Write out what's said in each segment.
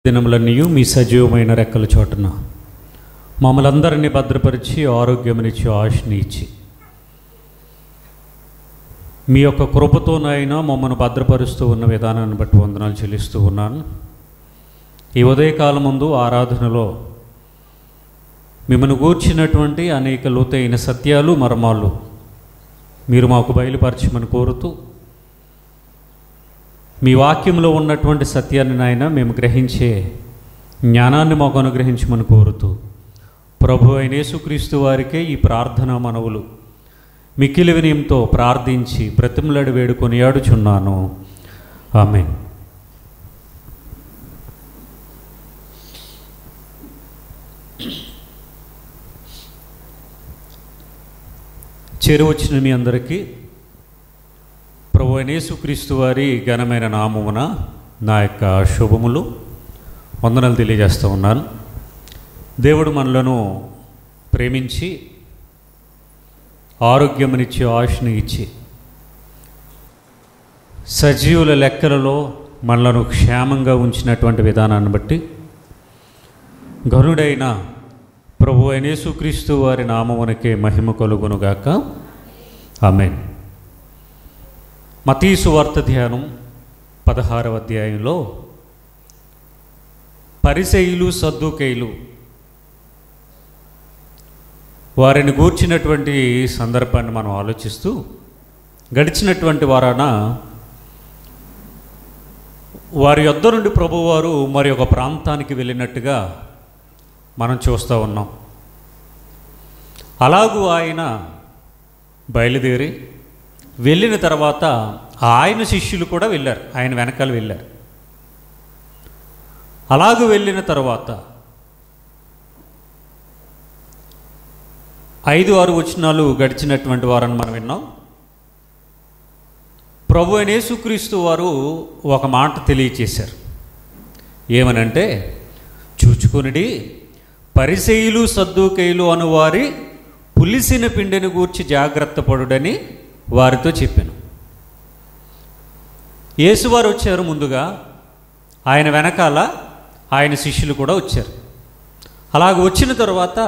దినములన్నీయు మీ సజీవమైన రెక్కల చోటున మమ్మల్ని అందరినీ భద్రపరిచి ఆరోగ్యమునిచ్చి ఆయుష్ని ఇచ్చి మీ యొక్క కృపతోనైనా మమ్మల్ని భద్రపరుస్తూ ఉన్న విధానాన్ని బట్టి వందనాలు చెల్లిస్తూ ఉన్నాను. ఈ ఉదయకాలం ముందు ఆరాధనలో మిమ్మల్ని గూర్చినటువంటి అనేక లోతైన సత్యాలు మర్మాలు మీరు మాకు బయలుపరచమని కోరుతూ, మీ వాక్యంలో ఉన్నటువంటి సత్యాన్ని నాయన మేము గ్రహించే జ్ఞానాన్ని మాకు అనుగ్రహించమని కోరుతూ, ప్రభు అయిన యేసుక్రీస్తు వారికే ఈ ప్రార్థనా మనవులు మిక్కిలి వినయంతో ప్రార్థించి బ్రతిమలాడి వేడుకొని ఆడుచున్నాను. ఆమేన్. చేరువచ్చిన మీ అందరికీ ప్రభు అయిన యేసుక్రీస్తు వారి ఘనమైన నామమున నా యొక్క శుభములు వందనాలు తెలియజేస్తూ ఉన్నాను. దేవుడు మనలను ప్రేమించి ఆరోగ్యమునిచ్చి ఆయుష్ని ఇచ్చి సజీవుల లెక్కలలో మనలను క్షేమంగా ఉంచినటువంటి విధానాన్ని బట్టి ఘనుడైన ప్రభు అయిన యేసుక్రీస్తు వారి నామమునకే మహిమ కలుగునుగాక. ఆమేన్. మత్తయి సువార్త ధ్యానం 16వ అధ్యాయంలో పరిసయ్యులు సద్దూకయ్యులు వారిని గూర్చినటువంటి సందర్భాన్ని మనం ఆలోచిస్తూ, గడిచినటువంటి వారాన వారి యొద్ద నుండి ప్రభువారు మరి ఒక ప్రాంతానికి వెళ్ళినట్టుగా మనం చూస్తూ ఉన్నాం. అలాగూ ఆయన బయలుదేరి వెళ్ళిన తర్వాత ఆయన శిష్యులు కూడా వెళ్ళారు, ఆయన వెనకాల వెళ్ళారు. అలాగూ వెళ్ళిన తర్వాత 5-6 వచనాలు గడిచినటువంటి వారని మనం విన్నాం. ప్రభు అయిన యేసుక్రీస్తు వారు ఒక మాట తెలియచేశారు. ఏమనంటే, చూచుకొనిడి పరిసయ్యులు సద్దూకయ్యులు అనువారి పులిసిన పిండిని గూర్చి జాగ్రత్త పడుడని వారితో చెప్పాను. యేసువారు వచ్చారు ముందుగా, ఆయన వెనకాల ఆయన శిష్యులు కూడా వచ్చారు. అలాగ వచ్చిన తర్వాత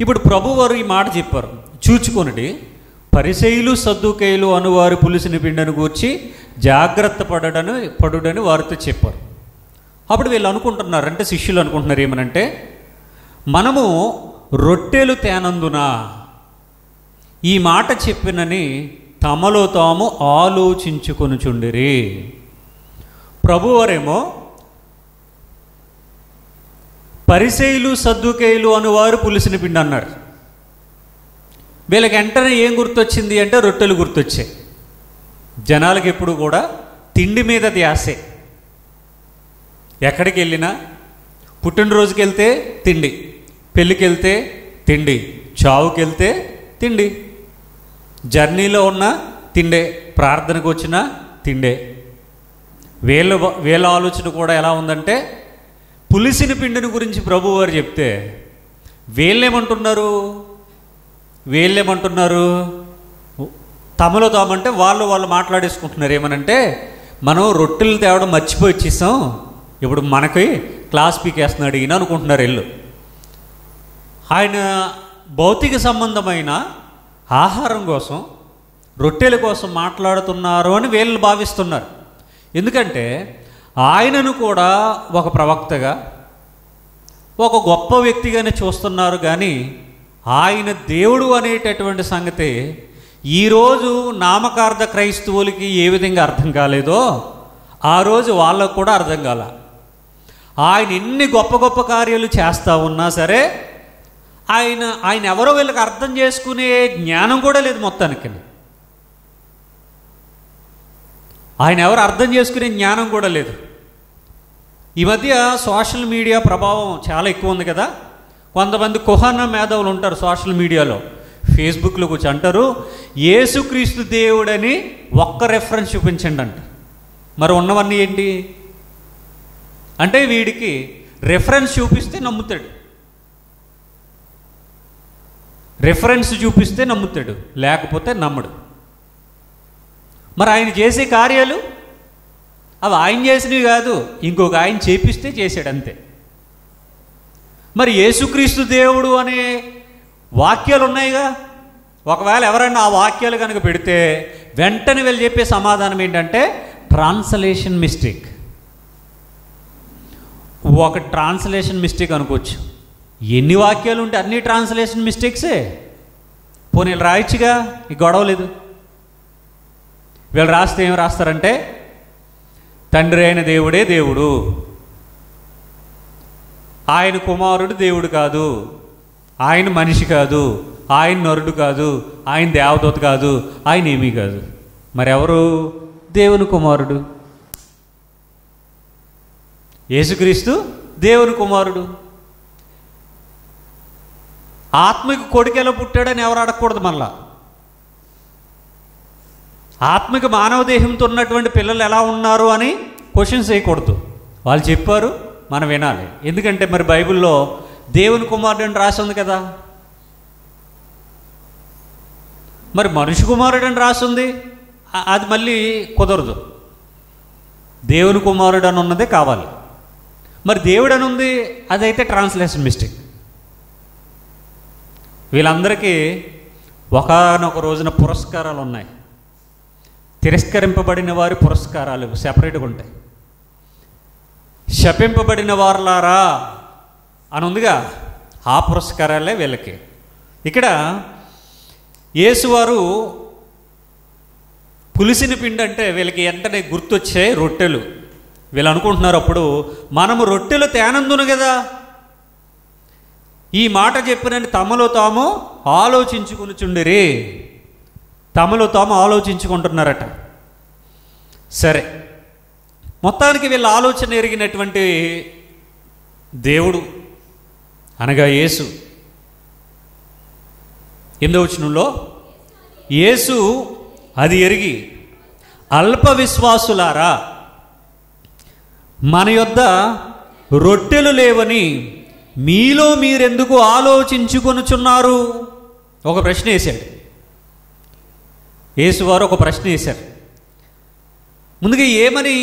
ఇప్పుడు ప్రభువారు ఈ మాట చెప్పారు, చూచుకొనిడి పరిసయ్యులు సద్దూకయ్యులు అనువారి పులిసిన పిండిని గూర్చి జాగ్రత్త పడుడని వారితో చెప్పారు. అప్పుడు వీళ్ళు అనుకుంటున్నారు, అంటే శిష్యులు అనుకుంటున్నారు ఏమనంటే, మనము రొట్టెలు తేనందున ఈ మాట చెప్పినని తమలో తాము ఆలోచించుకొనుచుండిరి. ప్రభువారేమో పరిసయ్యులు సద్దూకయ్యులు అనువారు పులిసిన పిండి అన్నారు. వీళ్ళకి వెంటనే ఏం గుర్తొచ్చింది అంటే రొట్టెలు గుర్తొచ్చాయి. జనాలకి ఎప్పుడు కూడా తిండి మీద ధ్యాసే. ఎక్కడికి వెళ్ళినా, పుట్టినరోజుకి వెళ్తే తిండి, పెళ్ళికి వెళ్తే తిండి, చావుకి వెళ్తే తిండి, జర్నీలో ఉన్న తిండే, ప్రార్థనకు వచ్చిన తిండే. వీళ్ళ ఆలోచన కూడా ఎలా ఉందంటే, పులిసిన పిండిని గురించి ప్రభువారు చెప్తే వీళ్ళేమంటున్నారు తమలో తామంటే వాళ్ళు మాట్లాడేసుకుంటున్నారు. ఏమనంటే, మనం రొట్టెలు తేవడం మర్చిపోయి వచ్చేసాం, ఇప్పుడు మనకి క్లాస్ పీకేస్తున్నాడు ఈయన అనుకుంటున్నారు వీళ్ళు. ఆయన భౌతిక సంబంధమైన ఆహారం కోసం, రొట్టెల కోసం మాట్లాడుతున్నారు అని వీళ్ళు భావిస్తున్నారు. ఎందుకంటే ఆయనను కూడా ఒక ప్రవక్తగా, ఒక గొప్ప వ్యక్తిగానే చూస్తున్నారు. కానీ ఆయన దేవుడు అనేటటువంటి సంగతి ఈరోజు నామకార్థ క్రైస్తవులకి ఏ విధంగా అర్థం కాలేదో ఆ రోజు వాళ్ళకు కూడా అర్థం కాల. ఆయన ఎన్ని గొప్ప గొప్ప కార్యాలు చేస్తూ ఉన్నా సరే ఆయన ఎవరో వీళ్ళకి అర్థం చేసుకునే జ్ఞానం కూడా లేదు మొత్తానికి. ఆయన ఎవరు అర్థం చేసుకునే జ్ఞానం కూడా లేదు. ఈ మధ్య సోషల్ మీడియా ప్రభావం చాలా ఎక్కువ ఉంది కదా. కొంతమంది కుహన మేధావులు ఉంటారు సోషల్ మీడియాలో, ఫేస్బుక్లో కూర్చొని అంటారు, యేసుక్రీస్తు దేవుడని ఒక్క రెఫరెన్స్ చూపించండి అంట. మరి ఉన్నవన్నీ ఏంటి అంటే, వీడికి రెఫరెన్స్ చూపిస్తే నమ్ముతాడు, రెఫరెన్స్ చూపిస్తే నమ్ముతాడు, లేకపోతే నమ్మడు. మరి ఆయన చేసే కార్యాలు అవి ఆయన చేసినవి కాదు, ఇంకొక ఆయన చేపిస్తే చేశాడు అంతే. మరి యేసుక్రీస్తు దేవుడు అనే వాక్యాలు ఉన్నాయిగా. ఒకవేళ ఎవరైనా ఆ వాక్యాలు కనుక పెడితే వెంటనే వెళ్ళి చెప్పే సమాధానం ఏంటంటే ట్రాన్స్లేషన్ మిస్టేక్. ఒక ట్రాన్స్లేషన్ మిస్టేక్ అనుకోవచ్చు. ఎన్ని వాక్యాలు ఉంటే అన్ని ట్రాన్స్లేషన్ మిస్టేక్సే. పోనీ వీళ్ళు రాయొచ్చుగా, ఈ గొడవ లేదు. వీళ్ళు రాస్తే ఏం రాస్తారంటే తండ్రి అయిన దేవుడే దేవుడు, ఆయన కుమారుడు దేవుడు కాదు, ఆయన మనిషి కాదు, ఆయన నరుడు కాదు, ఆయన దేవదూత కాదు, ఆయన ఏమీ కాదు. మరెవరు దేవుని కుమారుడు? యేసుక్రీస్తు దేవుని కుమారుడు. ఆత్మకు కొడుకు ఎలా పుట్టాడని ఎవరు అడగకూడదు. మళ్ళా ఆత్మకు మానవ దేహంతో ఉన్నటువంటి పిల్లలు ఎలా ఉన్నారు అని క్వశ్చన్స్ వేయకూడదు. వాళ్ళు చెప్పారు, మనం వినాలి. ఎందుకంటే మరి బైబిల్లో దేవుని కుమారుడు అని రాసి ఉంది కదా. మరి మనిషి కుమారుడు అని రాసి ఉంది, అది మళ్ళీ కుదరదు. దేవుని కుమారుడు అని ఉన్నదే కావాలి. మరి దేవుడు అని ఉంది, అదైతే ట్రాన్స్లేషన్ మిస్టేక్. వీళ్ళందరికీ ఒకనొక రోజున పురస్కారాలు ఉన్నాయి. తిరస్కరింపబడిన వారి పురస్కారాలు సెపరేట్గా ఉంటాయి. శపింపబడిన వారులారా అని ఉందిగా, ఆ పురస్కారాలే వీళ్ళకి. ఇక్కడ యేసువారు పులిసిన పిండి అంటే వీళ్ళకి వెంటనే గుర్తొచ్చే రొట్టెలు. వీళ్ళు అనుకుంటున్నారు అప్పుడు మనము రొట్టెలు తేనందును కదా ఈ మాట చెప్పినని తమలో తాము ఆలోచించుకునిచుండిరి. తమలో తాము ఆలోచించుకుంటున్నారట. సరే, మొత్తానికి వీళ్ళ ఆలోచన ఎరిగినటువంటి దేవుడు అనగా యేసు 8వ వచనంలో యేసు అది ఎరిగి అల్ప విశ్వాసులారా మన యొద్ద రొట్టెలు లేవని మీలో మీరెందుకు ఆలోచించుకొనుచున్నారు? ఒక ప్రశ్న వేశాడు యేసువారు. ఒక ప్రశ్న వేశారు. ముందుగా ఏమని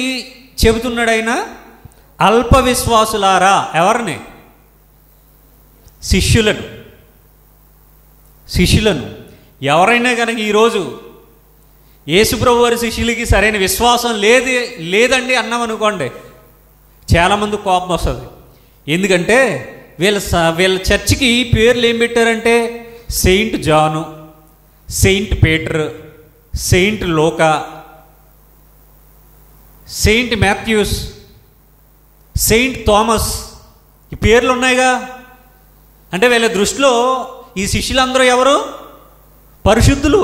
చెబుతున్నాడు ఆయన? అల్ప విశ్వాసులారా. ఎవరిని? శిష్యులను. ఎవరైనా కనుక ఈరోజు యేసుప్రభు వారి శిష్యులకి సరైన విశ్వాసం లేదండి అన్నామనుకోండి, చాలామంది కోపం వస్తుంది. ఎందుకంటే వీళ్ళ చర్చికి పేర్లు ఏం పెట్టారంటే saint John, saint Peter, saint లూకా, సెయింట్ మాథ్యూస్, సెయింట్ థామస్, ఈ పేర్లు ఉన్నాయిగా. అంటే వీళ్ళ దృష్టిలో ఈ శిష్యులందరూ ఎవరు? పరిశుద్ధులు.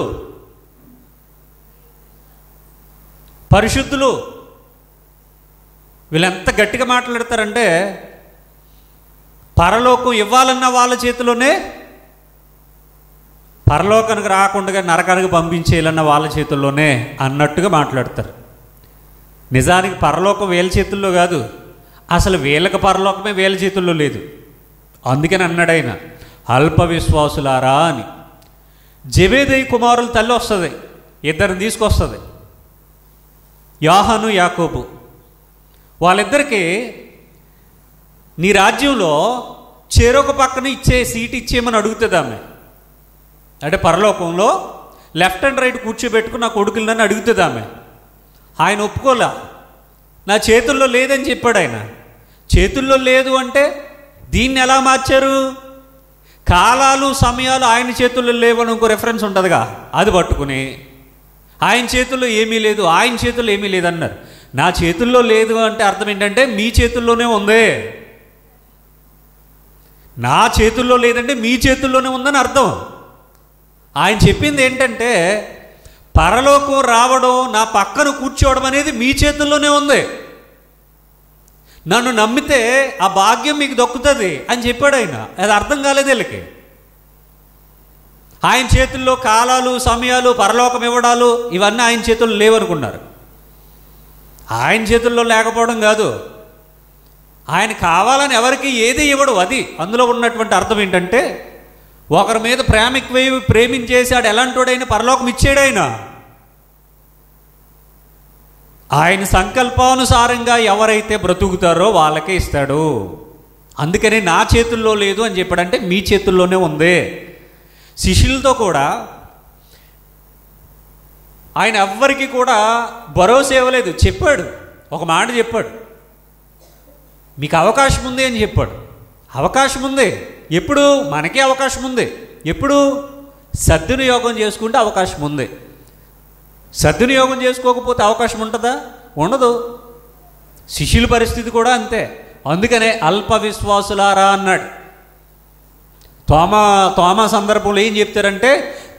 వీళ్ళు ఎంత గట్టిగా మాట్లాడతారంటే పరలోకం ఇవ్వాలన్న వాళ్ళ చేతిలోనే, పరలోకానికి రాకుండా నరకానికి పంపించేయాలన్న వాళ్ళ చేతుల్లోనే అన్నట్టుగా మాట్లాడతారు. నిజానికి పరలోకం వీళ్ళ చేతుల్లో కాదు, అసలు వీళ్ళకి పరలోకమే వీళ్ళ చేతుల్లో లేదు. అందుకని అన్నాడు ఆయన అల్ప విశ్వాసులారా అని. జెబెదయి కుమారుల తల్లి వస్తుంది, ఇద్దరిని తీసుకొస్తుంది, యోహాను యాకోబు. వాళ్ళిద్దరికీ నీ రాజ్యంలో చెరొక పక్కన సీట్ ఇచ్చేయమని అడుగుతుంది ఆమె. అంటే పరలోకంలో లెఫ్ట్ అండ్ రైట్ కూర్చోబెట్టుకుని నా కొడుకులని అడుగుతుంది ఆమె. ఆయన ఒప్పుకోలే, నా చేతుల్లో లేదని చెప్పాడు ఆయన. చేతుల్లో లేదు అంటే దీన్ని ఎలా మార్చారు? కాలాలు సమయాలు ఆయన చేతుల్లో లేవని ఇంకో రెఫరెన్స్ ఉంటుందిగా, అది పట్టుకుని ఆయన చేతుల్లో ఏమీ లేదు, ఆయన చేతుల్లో ఏమీ లేదన్నారు. నా చేతుల్లో లేదు అంటే అర్థం ఏంటంటే మీ చేతుల్లోనే ఉంది. నా చేతుల్లో లేదంటే మీ చేతుల్లోనే ఉందని అర్థం. ఆయన చెప్పింది ఏంటంటే పరలోకం రావడం, నా పక్కన కూర్చోవడం అనేది మీ చేతుల్లోనే ఉంది. నన్ను నమ్మితే ఆ భాగ్యం మీకు దక్కుతుంది అని చెప్పాడు ఆయన. అది అర్థం కాలేదు వీళ్ళకి. ఆయన చేతుల్లో కాలాలు సమయాలు పరలోకం ఇవ్వడాలు ఇవన్నీ ఆయన చేతుల్లో లేవనుకున్నారు. ఆయన చేతుల్లో లేకపోవడం కాదు, ఆయన కావాలని ఎవరికి ఏది ఇవ్వడు. అది అందులో ఉన్నటువంటి అర్థం ఏంటంటే ఒకరి మీద ప్రేమ ఎక్కువ ప్రేమించేసాడు, ఎలాంటోడైనా పరలోకం ఇచ్చాడు ఆయన. ఆయన సంకల్పానుసారంగా ఎవరైతే బ్రతుకుతారో వాళ్ళకే ఇస్తాడు. అందుకని నా చేతుల్లో లేదు అని చెప్పాడంటే మీ చేతుల్లోనే ఉంది. శిష్యులతో కూడా ఆయన ఎవ్వరికి కూడా భరోసా ఇవ్వలేదు. చెప్పాడు, ఒక మాట చెప్పాడు, మీకు అవకాశం ఉంది అని చెప్పాడు. అవకాశం ఉంది. ఎప్పుడు? మనకే అవకాశం ఉంది. ఎప్పుడు? సద్వినియోగం చేసుకుంటే అవకాశం ఉంది. సద్వినియోగం చేసుకోకపోతే అవకాశం ఉంటుందా? ఉండదు. శిష్యుల పరిస్థితి కూడా అంతే. అందుకనే అల్ప విశ్వాసులారా అన్నాడు. తోమా సందర్భంలో ఏం చెప్తారంటే,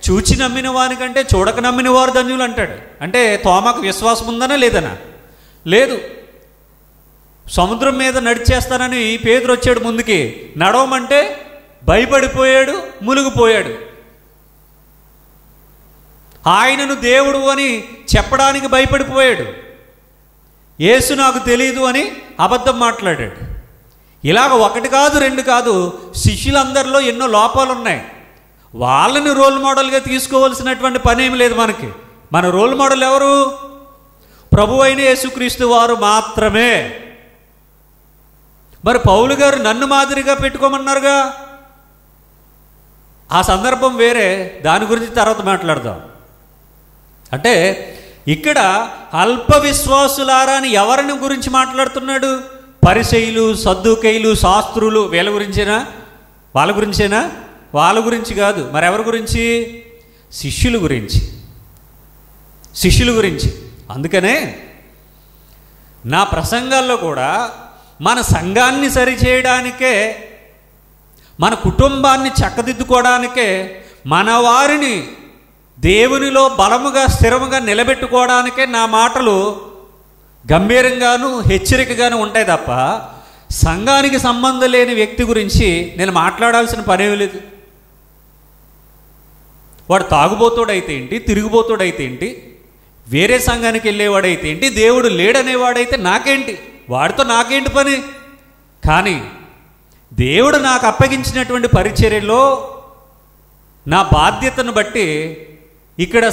చూచి నమ్మిన వానికంటే చూడక నమ్మిన వారు ధన్యులు అంటాడు. అంటే తోమాకు విశ్వాసం ఉందనా లేదనా? లేదు. సముద్రం మీద నడిచేస్తానని పేతురు వచ్చాడు ముందుకి, నడవమంటే భయపడిపోయాడు, మునిగిపోయాడు. ఆయనను దేవుడు అని చెప్పడానికి భయపడిపోయాడు. యేసు నాకు తెలియదు అని అబద్ధం మాట్లాడాడు. ఇలాగ ఒకటి కాదు, రెండు కాదు, శిష్యులందరిలో ఎన్నో లోపాలు ఉన్నాయి. వాళ్ళని రోల్ మోడల్గా తీసుకోవాల్సినటువంటి పని ఏమి లేదు మనకి. మన రోల్ మోడల్ ఎవరు? ప్రభు అయిన యేసుక్రీస్తు వారు మాత్రమే. మరి పౌలు గారు నన్ను మాదిరిగా పెట్టుకోమన్నారుగా. ఆ సందర్భం వేరే, దాని గురించి తర్వాత మాట్లాడదాం. అంటే ఇక్కడ అల్ప విశ్వాసులారా అని ఎవరిని గురించి మాట్లాడుతున్నాడు? పరిసయ్యులు, సద్దూకయ్యులు, శాస్త్రులు, వీళ్ళ గురించేనా? వాళ్ళ గురించేనా? వాళ్ళ గురించి కాదు. మరి ఎవరి గురించి? శిష్యుల గురించి. శిష్యుల గురించి. అందుకనే నా ప్రసంగాల్లో కూడా మన సంఘాన్ని సరిచేయడానికే, మన కుటుంబాన్ని చక్కదిద్దుకోవడానికే, మన వారిని దేవునిలో బలముగా స్థిరముగా నిలబెట్టుకోవడానికే నా మాటలు గంభీరంగాను హెచ్చరికగాను ఉంటాయి తప్ప సంఘానికి సంబంధం లేని వ్యక్తి గురించి నేను మాట్లాడాల్సిన పనేమి లేదు. వాడు తాగుబోతుడైతే ఏంటి, తిరిగిపోతుడైతే ఏంటి, వేరే సంఘానికి వెళ్ళేవాడైతే ఏంటి, దేవుడు లేడనేవాడైతే నాకేంటి, వాడితో నాకేంటి పని? కానీ దేవుడు నాకు అప్పగించినటువంటి పరిచర్యలో నా బాధ్యతను బట్టి ఇక్కడ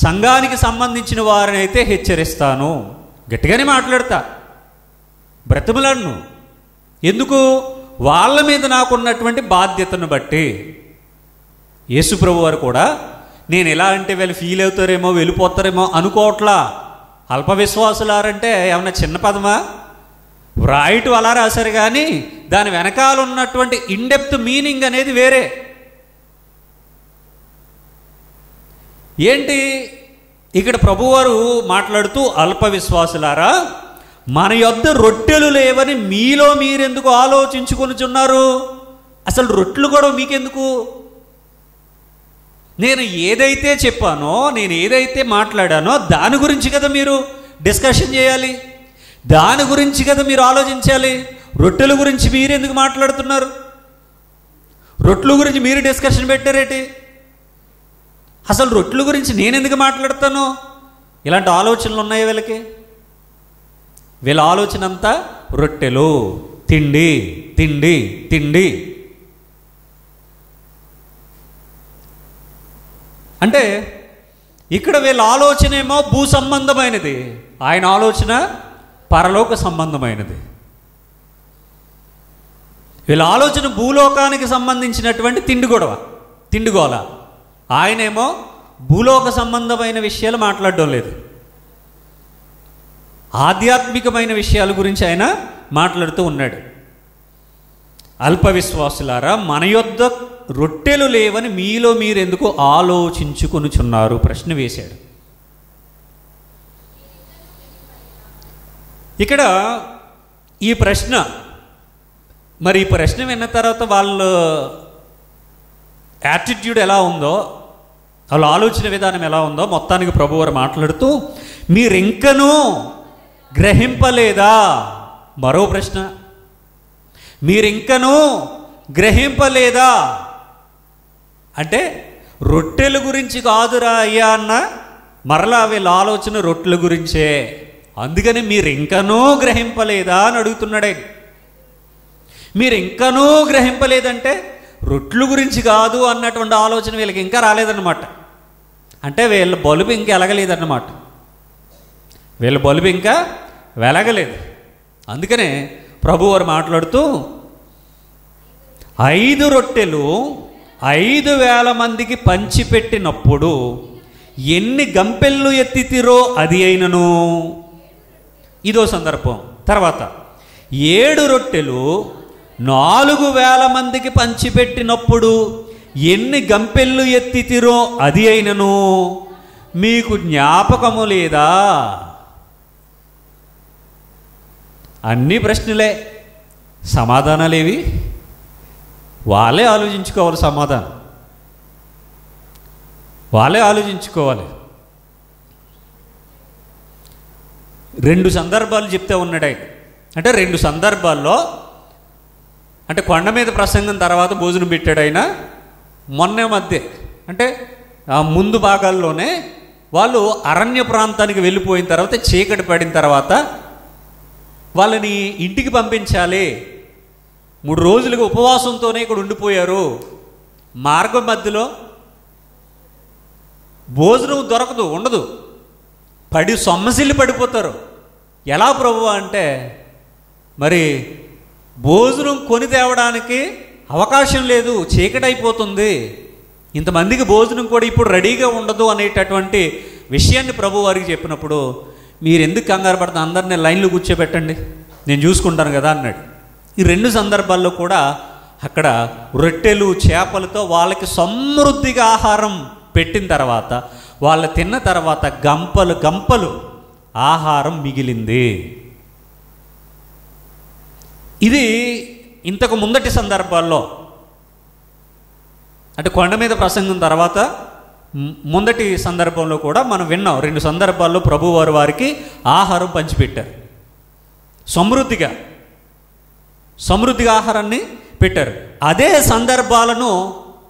సంఘానికి సంబంధించిన వారిని అయితే హెచ్చరిస్తాను. గట్టిగానే మాట్లాడతా, బ్రతిమలను. ఎందుకు? వాళ్ళ మీద నాకున్నటువంటి బాధ్యతను బట్టి. యేసుప్రభు వారు కూడా నేను ఎలా అంటే వీళ్ళు ఫీల్ అవుతారేమో, వెళ్ళిపోతారేమో అనుకోవట్లా. అల్ప విశ్వాసులారంటే ఏమన్నా చిన్న పదమా? రైట్ అలా రాశారు, కానీ దాని వెనకాల ఉన్నటువంటి ఇన్డెప్త్ మీనింగ్ అనేది వేరే. ఏంటి? ఇక్కడ ప్రభువారు మాట్లాడుతూ అల్ప విశ్వాసులారా, మన యొద్ద రొట్టెలు లేవని మీలో మీరెందుకు ఆలోచించుకొనుచున్నారు? అసలు రొట్టెలు కూడా మీకెందుకు? నేను ఏదైతే చెప్పానో, నేను ఏదైతే మాట్లాడానో దాని గురించి కదా మీరు డిస్కషన్ చేయాలి, దాని గురించి కదా మీరు ఆలోచించాలి. రొట్టెల గురించి మీరు ఎందుకు మాట్లాడుతున్నారు? రొట్టెల గురించి మీరు డిస్కషన్ పెట్టారేటి? అసలు రొట్టెల గురించి నేను ఎందుకు మాట్లాడతాను? ఇలాంటి ఆలోచనలు ఉన్నాయి వీళ్ళకి. వీళ్ళ ఆలోచన అంతా రొట్టెలు, తిండి తిండి తిండి. అంటే ఇక్కడ వీళ్ళ ఆలోచన ఏమో భూ సంబంధమైనది, ఆయన ఆలోచన పరలోక సంబంధమైనది. వీళ్ళ ఆలోచన భూలోకానికి సంబంధించినటువంటి తిండిగోల. ఆయనేమో భూలోక సంబంధమైన విషయాలు మాట్లాడడం లేదు, ఆధ్యాత్మికమైన విషయాల గురించి ఆయన మాట్లాడుతూ ఉన్నాడు. అల్ప విశ్వాసులారా, మన యొద్ద రొట్టెలు లేవని మీలో మీరెందుకు ఆలోచించుకొనుచున్నారు? ప్రశ్న వేశాడు. ఇక్కడ ఈ ప్రశ్న, మరి ఈ ప్రశ్న విన్న తర్వాత వాళ్ళ యాటిట్యూడ్ ఎలా ఉందో, వాళ్ళ ఆలోచన విధానం ఎలా ఉందో మొత్తానికి ప్రభువారు మాట్లాడుతూ, మీరింకనూ గ్రహింపలేదా? మరో ప్రశ్న, మీరింకనూ గ్రహింపలేదా? అంటే రొట్టెల గురించి కాదురా అయ్యా అన్న, మరలా వీళ్ళ ఆలోచన రొట్టెల గురించే. అందుకని మీరు ఇంకనూ గ్రహింపలేదా అని అడుగుతున్నాడే. మీరు ఇంకనూ గ్రహింపలేదంటే రొట్టెల గురించి కాదు అన్నటువంటి ఆలోచన వీళ్ళకి ఇంకా రాలేదన్నమాట. అంటే వీళ్ళ బలుపు ఇంకా ఎలగలేదన్నమాట. వీళ్ళ బలుపు ఇంకా వెలగలేదు. అందుకనే ప్రభువారు మాట్లాడుతూ 5 రొట్టెలు 5,000 మందికి పంచిపెట్టినప్పుడు ఎన్ని గంపెళ్ళు ఎత్తితిరో అది అయినను. ఇదో సందర్భం. తర్వాత 7 రొట్టెలు 4,000 మందికి పంచిపెట్టినప్పుడు ఎన్ని గంపెళ్ళు ఎత్తితిరో అది అయినను మీకు జ్ఞాపకము లేదా? అన్ని ప్రశ్నలే, సమాధానాలేవి వాళ్ళే ఆలోచించుకోవాలి. సమాధానం వాళ్ళే ఆలోచించుకోవాలి. 2 సందర్భాలు చెప్తే ఉన్నాడు ఆయన. అంటే 2 సందర్భాల్లో, అంటే కొండ మీద ప్రసంగం తర్వాత భోజనం పెట్టాడు ఆయన. మొన్న మధ్య అంటే ఆ ముందు భాగాల్లోనే వాళ్ళు అరణ్య ప్రాంతానికి వెళ్ళిపోయిన తర్వాత, చీకటి పడిన తర్వాత వాళ్ళని ఇంటికి పంపించాలి. 3 రోజులుగా ఉపవాసంతోనే ఇక్కడ ఉండిపోయారు. మార్గం మధ్యలో భోజనం దొరకదు, ఉండదు, సొమ్మసిల్లి పడిపోతారు. ఎలా ప్రభువా అంటే, మరి భోజనం కొని తేవడానికి అవకాశం లేదు, చీకటి అయిపోతుంది, ఇంతమందికి భోజనం కూడా ఇప్పుడు రెడీగా ఉండదు అనేటటువంటి విషయాన్ని ప్రభు వారికి చెప్పినప్పుడు, మీరు ఎందుకు కంగారు పడుతున్నారు, అందరినీ లైన్లో కూర్చోబెట్టండి, నేను చూసుకుంటాను కదా అన్నాడు. ఈ 2 సందర్భాల్లో కూడా అక్కడ రొట్టెలు చేపలతో వాళ్ళకి సమృద్ధిగా ఆహారం పెట్టిన తర్వాత, వాళ్ళు తిన్న తర్వాత గంపలు గంపలు ఆహారం మిగిలింది. ఇది ఇంతకు ముందటి సందర్భాల్లో, అంటే కొండ మీద ప్రసంగం తర్వాత ముందటి సందర్భంలో కూడా మనం విన్నాం. 2 సందర్భాల్లో ప్రభువారు వారికి ఆహారం పంచిపెట్టారు. సమృద్ధిగా ఆహారాన్ని పెట్టారు. అదే సందర్భాలను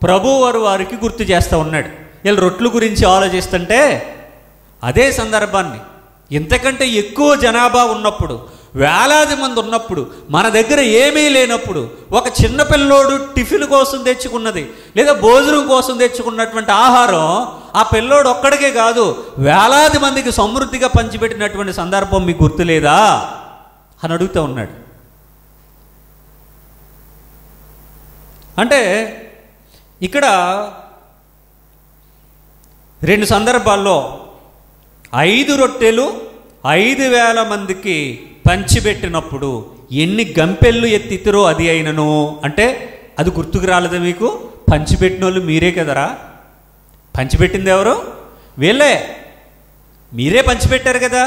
ప్రభువారు వారికి గుర్తు చేస్తూ ఉన్నాడు. వీళ్ళు రొట్టెల గురించి ఆలోచిస్తుంటే అదే సందర్భాన్ని, ఇంతకంటే ఎక్కువ జనాభా ఉన్నప్పుడు, వేలాది మంది ఉన్నప్పుడు, మన దగ్గర ఏమీ లేనప్పుడు, ఒక చిన్న పిల్లోడు టిఫిన్ కోసం తెచ్చుకున్నది లేదా భోజనం కోసం తెచ్చుకున్నటువంటి ఆహారం ఆ పిల్లోడు ఒక్కడికే కాదు, వేలాది మందికి సమృద్ధిగా పంచిపెట్టినటువంటి సందర్భం మీకు గుర్తులేదా అని అడుగుతూ ఉన్నాడు. అంటే ఇక్కడ 2 సందర్భాల్లో 5 రొట్టెలు 5,000 మందికి పంచిపెట్టినప్పుడు ఎన్ని గంపెళ్ళు ఎత్తితిరో అది అయినను. అంటే అది గుర్తుకు రాలేదా మీకు? పంచిపెట్టిన వాళ్ళు మీరే కదరా. పంచిపెట్టింది ఎవరు? వీళ్ళే, మీరే పంచిపెట్టారు కదా.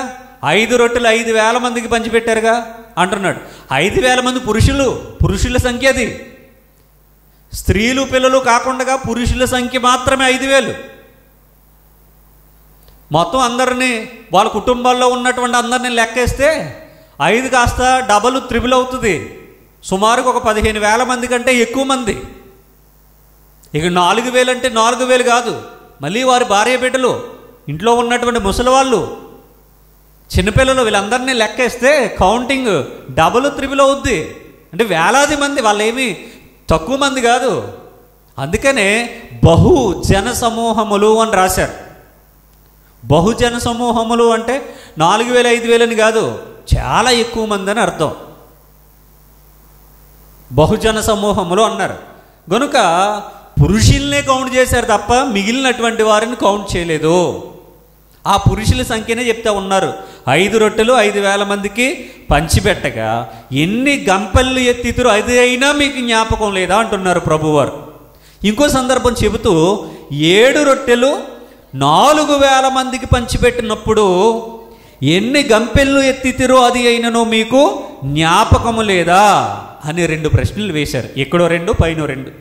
5 రొట్టెలు 5,000 మందికి పంచిపెట్టారుగా అంటున్నాడు. 5,000 మంది పురుషుల సంఖ్య అది. స్త్రీలు పిల్లలు కాకుండా పురుషుల సంఖ్య మాత్రమే 5,000. మొత్తం అందరినీ, వాళ్ళ కుటుంబాల్లో ఉన్నటువంటి అందరినీ లెక్కేస్తే 5 కాస్త డబల్ త్రిబుల్ అవుతుంది. సుమారుగా ఒక 15,000 మంది కంటే ఎక్కువ మంది. ఇక 4,000 అంటే 4,000 కాదు, మళ్ళీ వారి భార్య బిడ్డలు, ఇంట్లో ఉన్నటువంటి ముసలివాళ్ళు, చిన్నపిల్లలు, వీళ్ళందరినీ లెక్కేస్తే కౌంటింగ్ డబల్ త్రిబుల్ అవుద్ది. అంటే వేలాది మంది, వాళ్ళేమీ తక్కువ మంది కాదు. అందుకనే బహుజన సమూహములు అని రాశారు. బహుజన సమూహములు అంటే 4,000 5,000 అని కాదు, చాలా ఎక్కువ మంది అని అర్థం. బహుజన సమూహములు అన్నారు గనుక పురుషుల్నే కౌంట్ చేశారు తప్ప మిగిలినటువంటి వారిని కౌంట్ చేయలేదు. ఆ పురుషుల సంఖ్యనే చెప్తా ఉన్నారు. 5 రొట్టెలు 5,000 మందికి పంచిపెట్టగా ఎన్ని గంపళ్ళు ఎత్తితురు అది అయినా మీకు జ్ఞాపకం లేదా అంటున్నారు ప్రభువారు. ఇంకో సందర్భం చెబుతూ 7 రొట్టెలు 4,000 మందికి పంచిపెట్టినప్పుడు ఎన్ని గంపెళ్ళు ఎత్తితిరో అది అయినను మీకు జ్ఞాపకము లేదా అని 2 ప్రశ్నలు వేశారు. ఎక్కడో 2, పైన 2,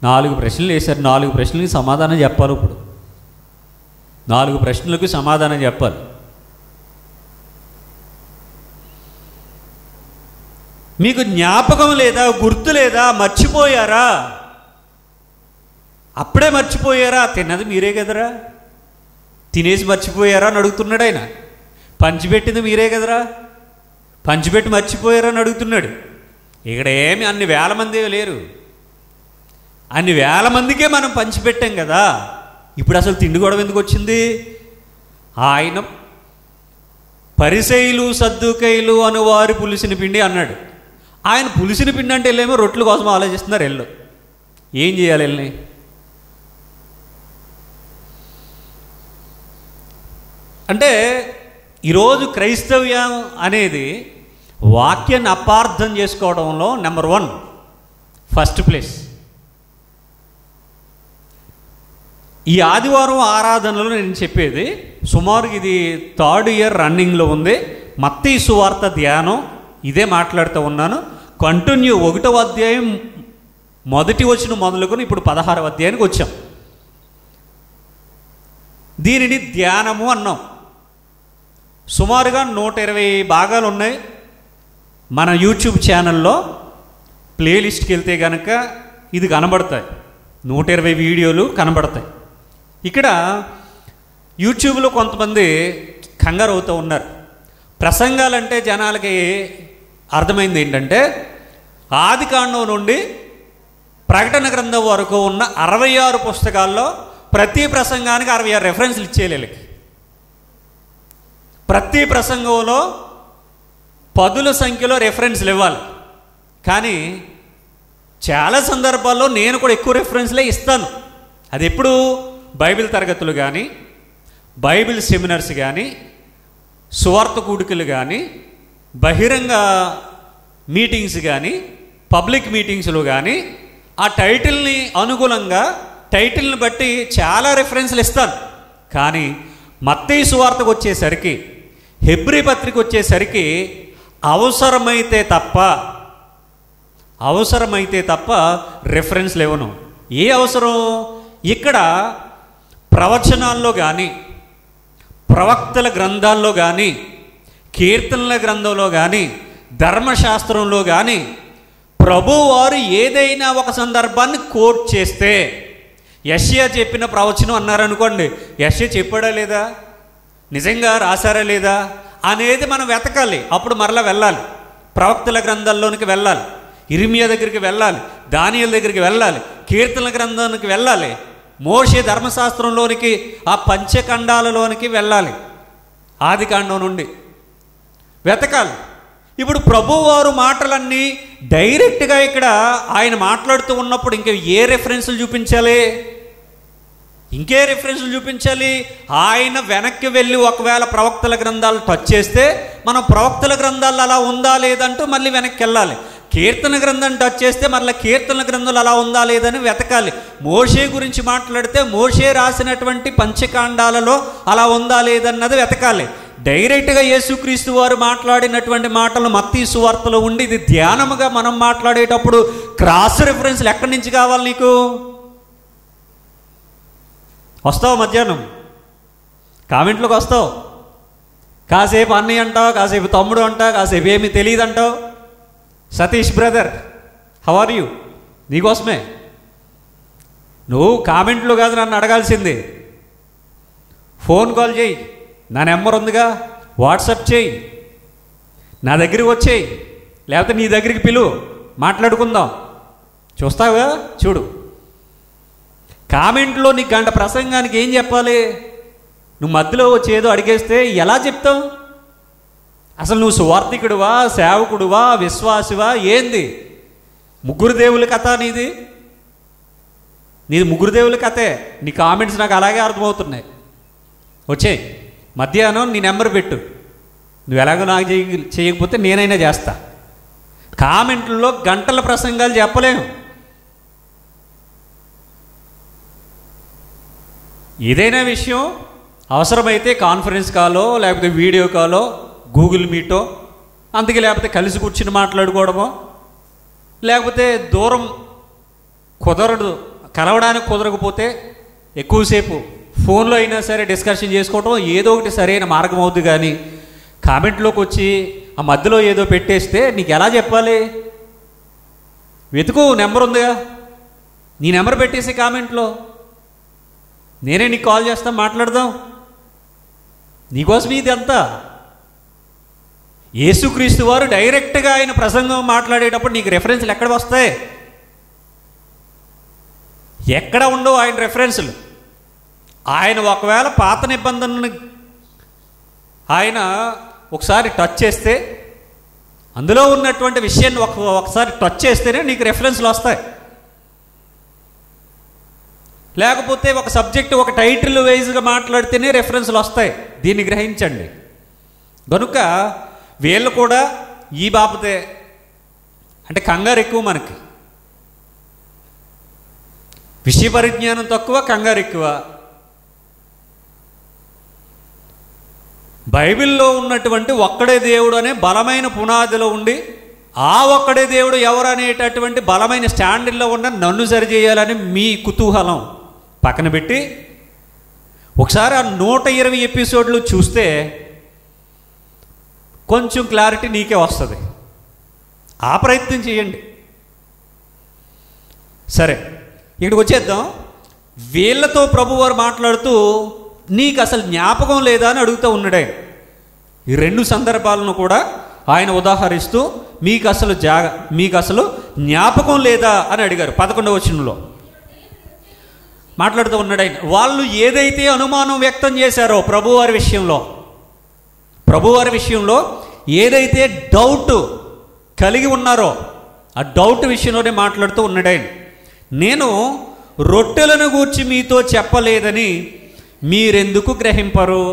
4 ప్రశ్నలు వేశారు. 4 ప్రశ్నలకి సమాధానం చెప్పాలి. ఇప్పుడు 4 ప్రశ్నలకు సమాధానం చెప్పాలి. మీకు జ్ఞాపకం లేదా, గుర్తు లేదా, మర్చిపోయారా? అప్పుడే మర్చిపోయారా? తిన్నది మీరే కదరా, తినేసి మర్చిపోయారా అని అడుగుతున్నాడు ఆయన. పంచిపెట్టింది మీరే కదరా, పంచిపెట్టి మర్చిపోయారా అని అడుగుతున్నాడు. ఇక్కడ ఏమి అన్ని వేల మంది లేరు, అన్ని వేల మందికే మనం పంచిపెట్టాం కదా. ఇప్పుడు అసలు తిండి గొడవ ఎందుకు వచ్చింది? ఆయన పరిసయ్యులు సద్దూకయ్యులు అని వారి పులిసిన పిండి అన్నాడు. ఆయన పులిసిన పిండి అంటే వెళ్ళేమో రొట్టెల కోసం ఆలోచిస్తున్నారు. వెళ్ళు ఏం చేయాలి వెళ్ళి? అంటే ఈరోజు క్రైస్తవ్యం అనేది వాక్యాన్ని అపార్థం చేసుకోవడంలో నెంబర్ 1 ఫస్ట్ ప్లేస్. ఈ ఆదివారం ఆరాధనలో నేను చెప్పేది సుమారు ఇది 3rd ఇయర్ రన్నింగ్లో ఉంది. మత్తయి సువార్త ధ్యానం ఇదే మాట్లాడుతూ ఉన్నాను. కంటిన్యూ 1వ అధ్యాయం మొదటి వచనం మొదలుకొని ఇప్పుడు 16వ అధ్యాయానికి వచ్చాం. దీనిని ధ్యానము అన్నాం. సుమారుగా 120 భాగాలు ఉన్నాయి. మన యూట్యూబ్ ఛానల్లో ప్లేలిస్ట్కి వెళ్తే కనుక ఇది కనబడతాయి. 120 వీడియోలు కనబడతాయి. ఇక్కడ యూట్యూబ్లో కొంతమంది కంగారు అవుతూ ఉన్నారు. ప్రసంగాలంటే జనాలకి అర్థమైంది ఏంటంటే ఆదికాండం నుండి ప్రకటన గ్రంథం వరకు ఉన్న 66 పుస్తకాల్లో ప్రతి ప్రసంగానికి 66 రెఫరెన్స్లు ఇచ్చేయాలి. ప్రతి ప్రసంగంలో 10ల సంఖ్యలో రెఫరెన్స్లు ఇవ్వాలి. కానీ చాలా సందర్భాల్లో నేను కూడా ఎక్కువ రెఫరెన్స్లే ఇస్తాను. అది ఎప్పుడు బైబిల్ తరగతులు కానీ, బైబిల్ సెమినార్స్ కానీ, సువార్త కూడికలు కానీ, బహిరంగ మీటింగ్స్ కానీ, పబ్లిక్ మీటింగ్స్లో కానీ ఆ టైటిల్ని అనుగుణంగా టైటిల్ని బట్టి చాలా రెఫరెన్స్లు ఇస్తాను. కానీ మత్తయి సువార్తకు వచ్చేసరికి, హెబ్రీ పత్రిక వచ్చేసరికి అవసరమైతే తప్ప రెఫరెన్స్లు ఇవ్వను. ఏ అవసరం? ఇక్కడ ప్రవచనాల్లో కానీ, ప్రవక్తల గ్రంథాల్లో కానీ, కీర్తనల గ్రంథంలో కానీ, ధర్మశాస్త్రంలో కానీ ప్రభువారు ఏదైనా ఒక సందర్భాన్ని కోట్ చేస్తే, యెషయా చెప్పిన ప్రవచనం అన్నారనుకోండి, యెషయా చెప్పాడా లేదా, నిజంగా రాశారా లేదా అనేది మనం వెతకాలి. అప్పుడు మరలా వెళ్ళాలి, ప్రవక్తల గ్రంథాల్లోనికి వెళ్ళాలి, ఇర్మియా దగ్గరికి వెళ్ళాలి, దానియేలు దగ్గరికి వెళ్ళాలి, కీర్తనల గ్రంథానికి వెళ్ళాలి, మోషే ధర్మశాస్త్రంలోనికి, ఆ పంచఖండాలలోనికి వెళ్ళాలి. ఆదికాండం నుండి వెతకాలి. ఇప్పుడు ప్రభువారు మాటలన్నీ డైరెక్ట్గా ఇక్కడ ఆయన మాట్లాడుతూ ఉన్నప్పుడు ఇంకా ఏ రెఫరెన్స్లు చూపించాలి? ఇంకే రెఫరెన్స్లు చూపించాలి? ఆయన వెనక్కి వెళ్ళి ఒకవేళ ప్రవక్తల గ్రంథాలు టచ్ చేస్తే మనం ప్రవక్తల గ్రంథాలు అలా ఉందా లేదంటూ మళ్ళీ వెనక్కి వెళ్ళాలి. కీర్తన గ్రంథం టచ్ చేస్తే మళ్ళీ కీర్తన గ్రంథాలు అలా ఉందా లేదని వెతకాలి. మోషే గురించి మాట్లాడితే మోషే రాసినటువంటి పంచకాండాలలో అలా ఉందా లేదన్నది వెతకాలి. డైరెక్ట్గా యేసుక్రీస్తు వారు మాట్లాడినటువంటి మాటలు మత్తయి సువార్తలో ఉండి ఇది ధ్యానముగా మనం మాట్లాడేటప్పుడు క్రాస్ రెఫరెన్స్లు ఎక్కడి నుంచి కావాలి నీకు? వస్తావు మధ్యాహ్నం కామెంట్లోకి వస్తావు, కాసేపు అన్నయ్య అంటావు, కాసేపు తమ్ముడు అంటావు, కాసేపు ఏమీ తెలియదు అంటావు. Satish brother how are you? నీకోసమే. నువ్వు కామెంట్లో కాదు నన్ను అడగాల్సింది, ఫోన్ కాల్ చేయి, నా నెంబర్ ఉందిగా, వాట్సాప్ చేయి, నా దగ్గరికి వచ్చేయి, లేకపోతే నీ దగ్గరికి పిలువు, మాట్లాడుకుందాం. చూస్తావుగా, చూడు. కామెంట్లో నీకు గంట ప్రసంగానికి ఏం చెప్పాలి? నువ్వు మధ్యలో వచ్చి ఏదో అడిగేస్తే ఎలా చెప్తావు? అసలు నువ్వు సువార్థికుడువా, సేవకుడువా, విశ్వాసివా, ఏంది? ముగ్గురు దేవుల కథ నీది ముగ్గురు దేవుల కథే. నీ కామెంట్స్ నాకు అలాగే అర్థమవుతున్నాయి. వచ్చే మధ్యాహ్నం నీ నెంబర్ పెట్టు, నువ్వు ఎలాగో నాకు చేయకపోతే నేనైనా చేస్తా. కామెంట్లలో గంటల ప్రసంగాలు చెప్పలేము. ఏదైనా విషయం అవసరమైతే కాన్ఫరెన్స్ కాలో, లేకపోతే వీడియో కాలో, గూగుల్ మీటో, అందుకే లేకపోతే కలిసి కూర్చుని మాట్లాడుకోవడమో, లేకపోతే దూరం కలవడానికి కుదరకపోతే ఎక్కువసేపు ఫోన్లో అయినా సరే డిస్కషన్ చేసుకోవటం ఏదో ఒకటి సరైన మార్గం అవుతుంది. కానీ కామెంట్లోకి వచ్చి ఆ మధ్యలో ఏదో పెట్టేస్తే నీకు ఎలా చెప్పాలి? వెతుకు, నెంబర్ ఉందిగా, నీ నెంబర్ పెట్టేసి కామెంట్లో నేనే నీకు కాల్ చేస్తా, మాట్లాడదాం. నీకోసం ఇది అంతా. యేసుక్రీస్తు వారు డైరెక్ట్గా ఆయన ప్రసంగం మాట్లాడేటప్పుడు నీకు రెఫరెన్స్లు ఎక్కడ వస్తాయి? ఎక్కడ ఉండవు ఆయన రెఫరెన్స్లు. ఆయన ఒకవేళ పాత నిబంధనని ఆయన ఒకసారి టచ్ చేస్తే, అందులో ఉన్నటువంటి విషయాన్ని ఒకసారి టచ్ చేస్తేనే నీకు రెఫరెన్స్లు వస్తాయి. లేకపోతే ఒక సబ్జెక్టు ఒక టైటిల్ వైజ్గా మాట్లాడితేనే రెఫరెన్స్లు వస్తాయి. దీన్ని గ్రహించండి. కనుక వీళ్ళు కూడా ఈ బాపతే అంటే కంగారు ఎక్కువ, మనకి విషయ పరిజ్ఞానం తక్కువ, కంగారు ఎక్కువ. బైబిల్లో ఉన్నటువంటి ఒక్కడే దేవుడు అనే బలమైన పునాదిలో ఉండి, ఆ ఒక్కడే దేవుడు ఎవరు అనేటటువంటి బలమైన స్టాండర్డ్లో ఉన్న నన్ను సరిచేయాలని మీ కుతూహలం పక్కన పెట్టి ఒకసారి ఆ 120 ఎపిసోడ్లు చూస్తే కొంచెం క్లారిటీ నీకే వస్తుంది. ఆ ప్రయత్నం చేయండి. సరే, ఇక్కడికి వచ్చేద్దాం. వీళ్ళతో ప్రభువారు మాట్లాడుతూ నీకు అసలు జ్ఞాపకం లేదా అని అడుగుతూ ఉన్నాడే. ఈ 2 సందర్భాలను కూడా ఆయన ఉదాహరిస్తూ మీకు అసలు జ్ఞాపకం లేదా అని అడిగారు. 11వ వచనంలో మాట్లాడుతూ ఉన్నాడు ఆయన. వాళ్ళు ఏదైతే అనుమానం వ్యక్తం చేశారో ప్రభువారి విషయంలో ఏదైతే డౌట్ కలిగి ఉన్నారో ఆ డౌట్ విషయంలోనే మాట్లాడుతూ ఉన్నాడు ఆయన. నేను రొట్టెలను గూర్చి మీతో చెప్పలేదని మీరెందుకు గ్రహింపరు?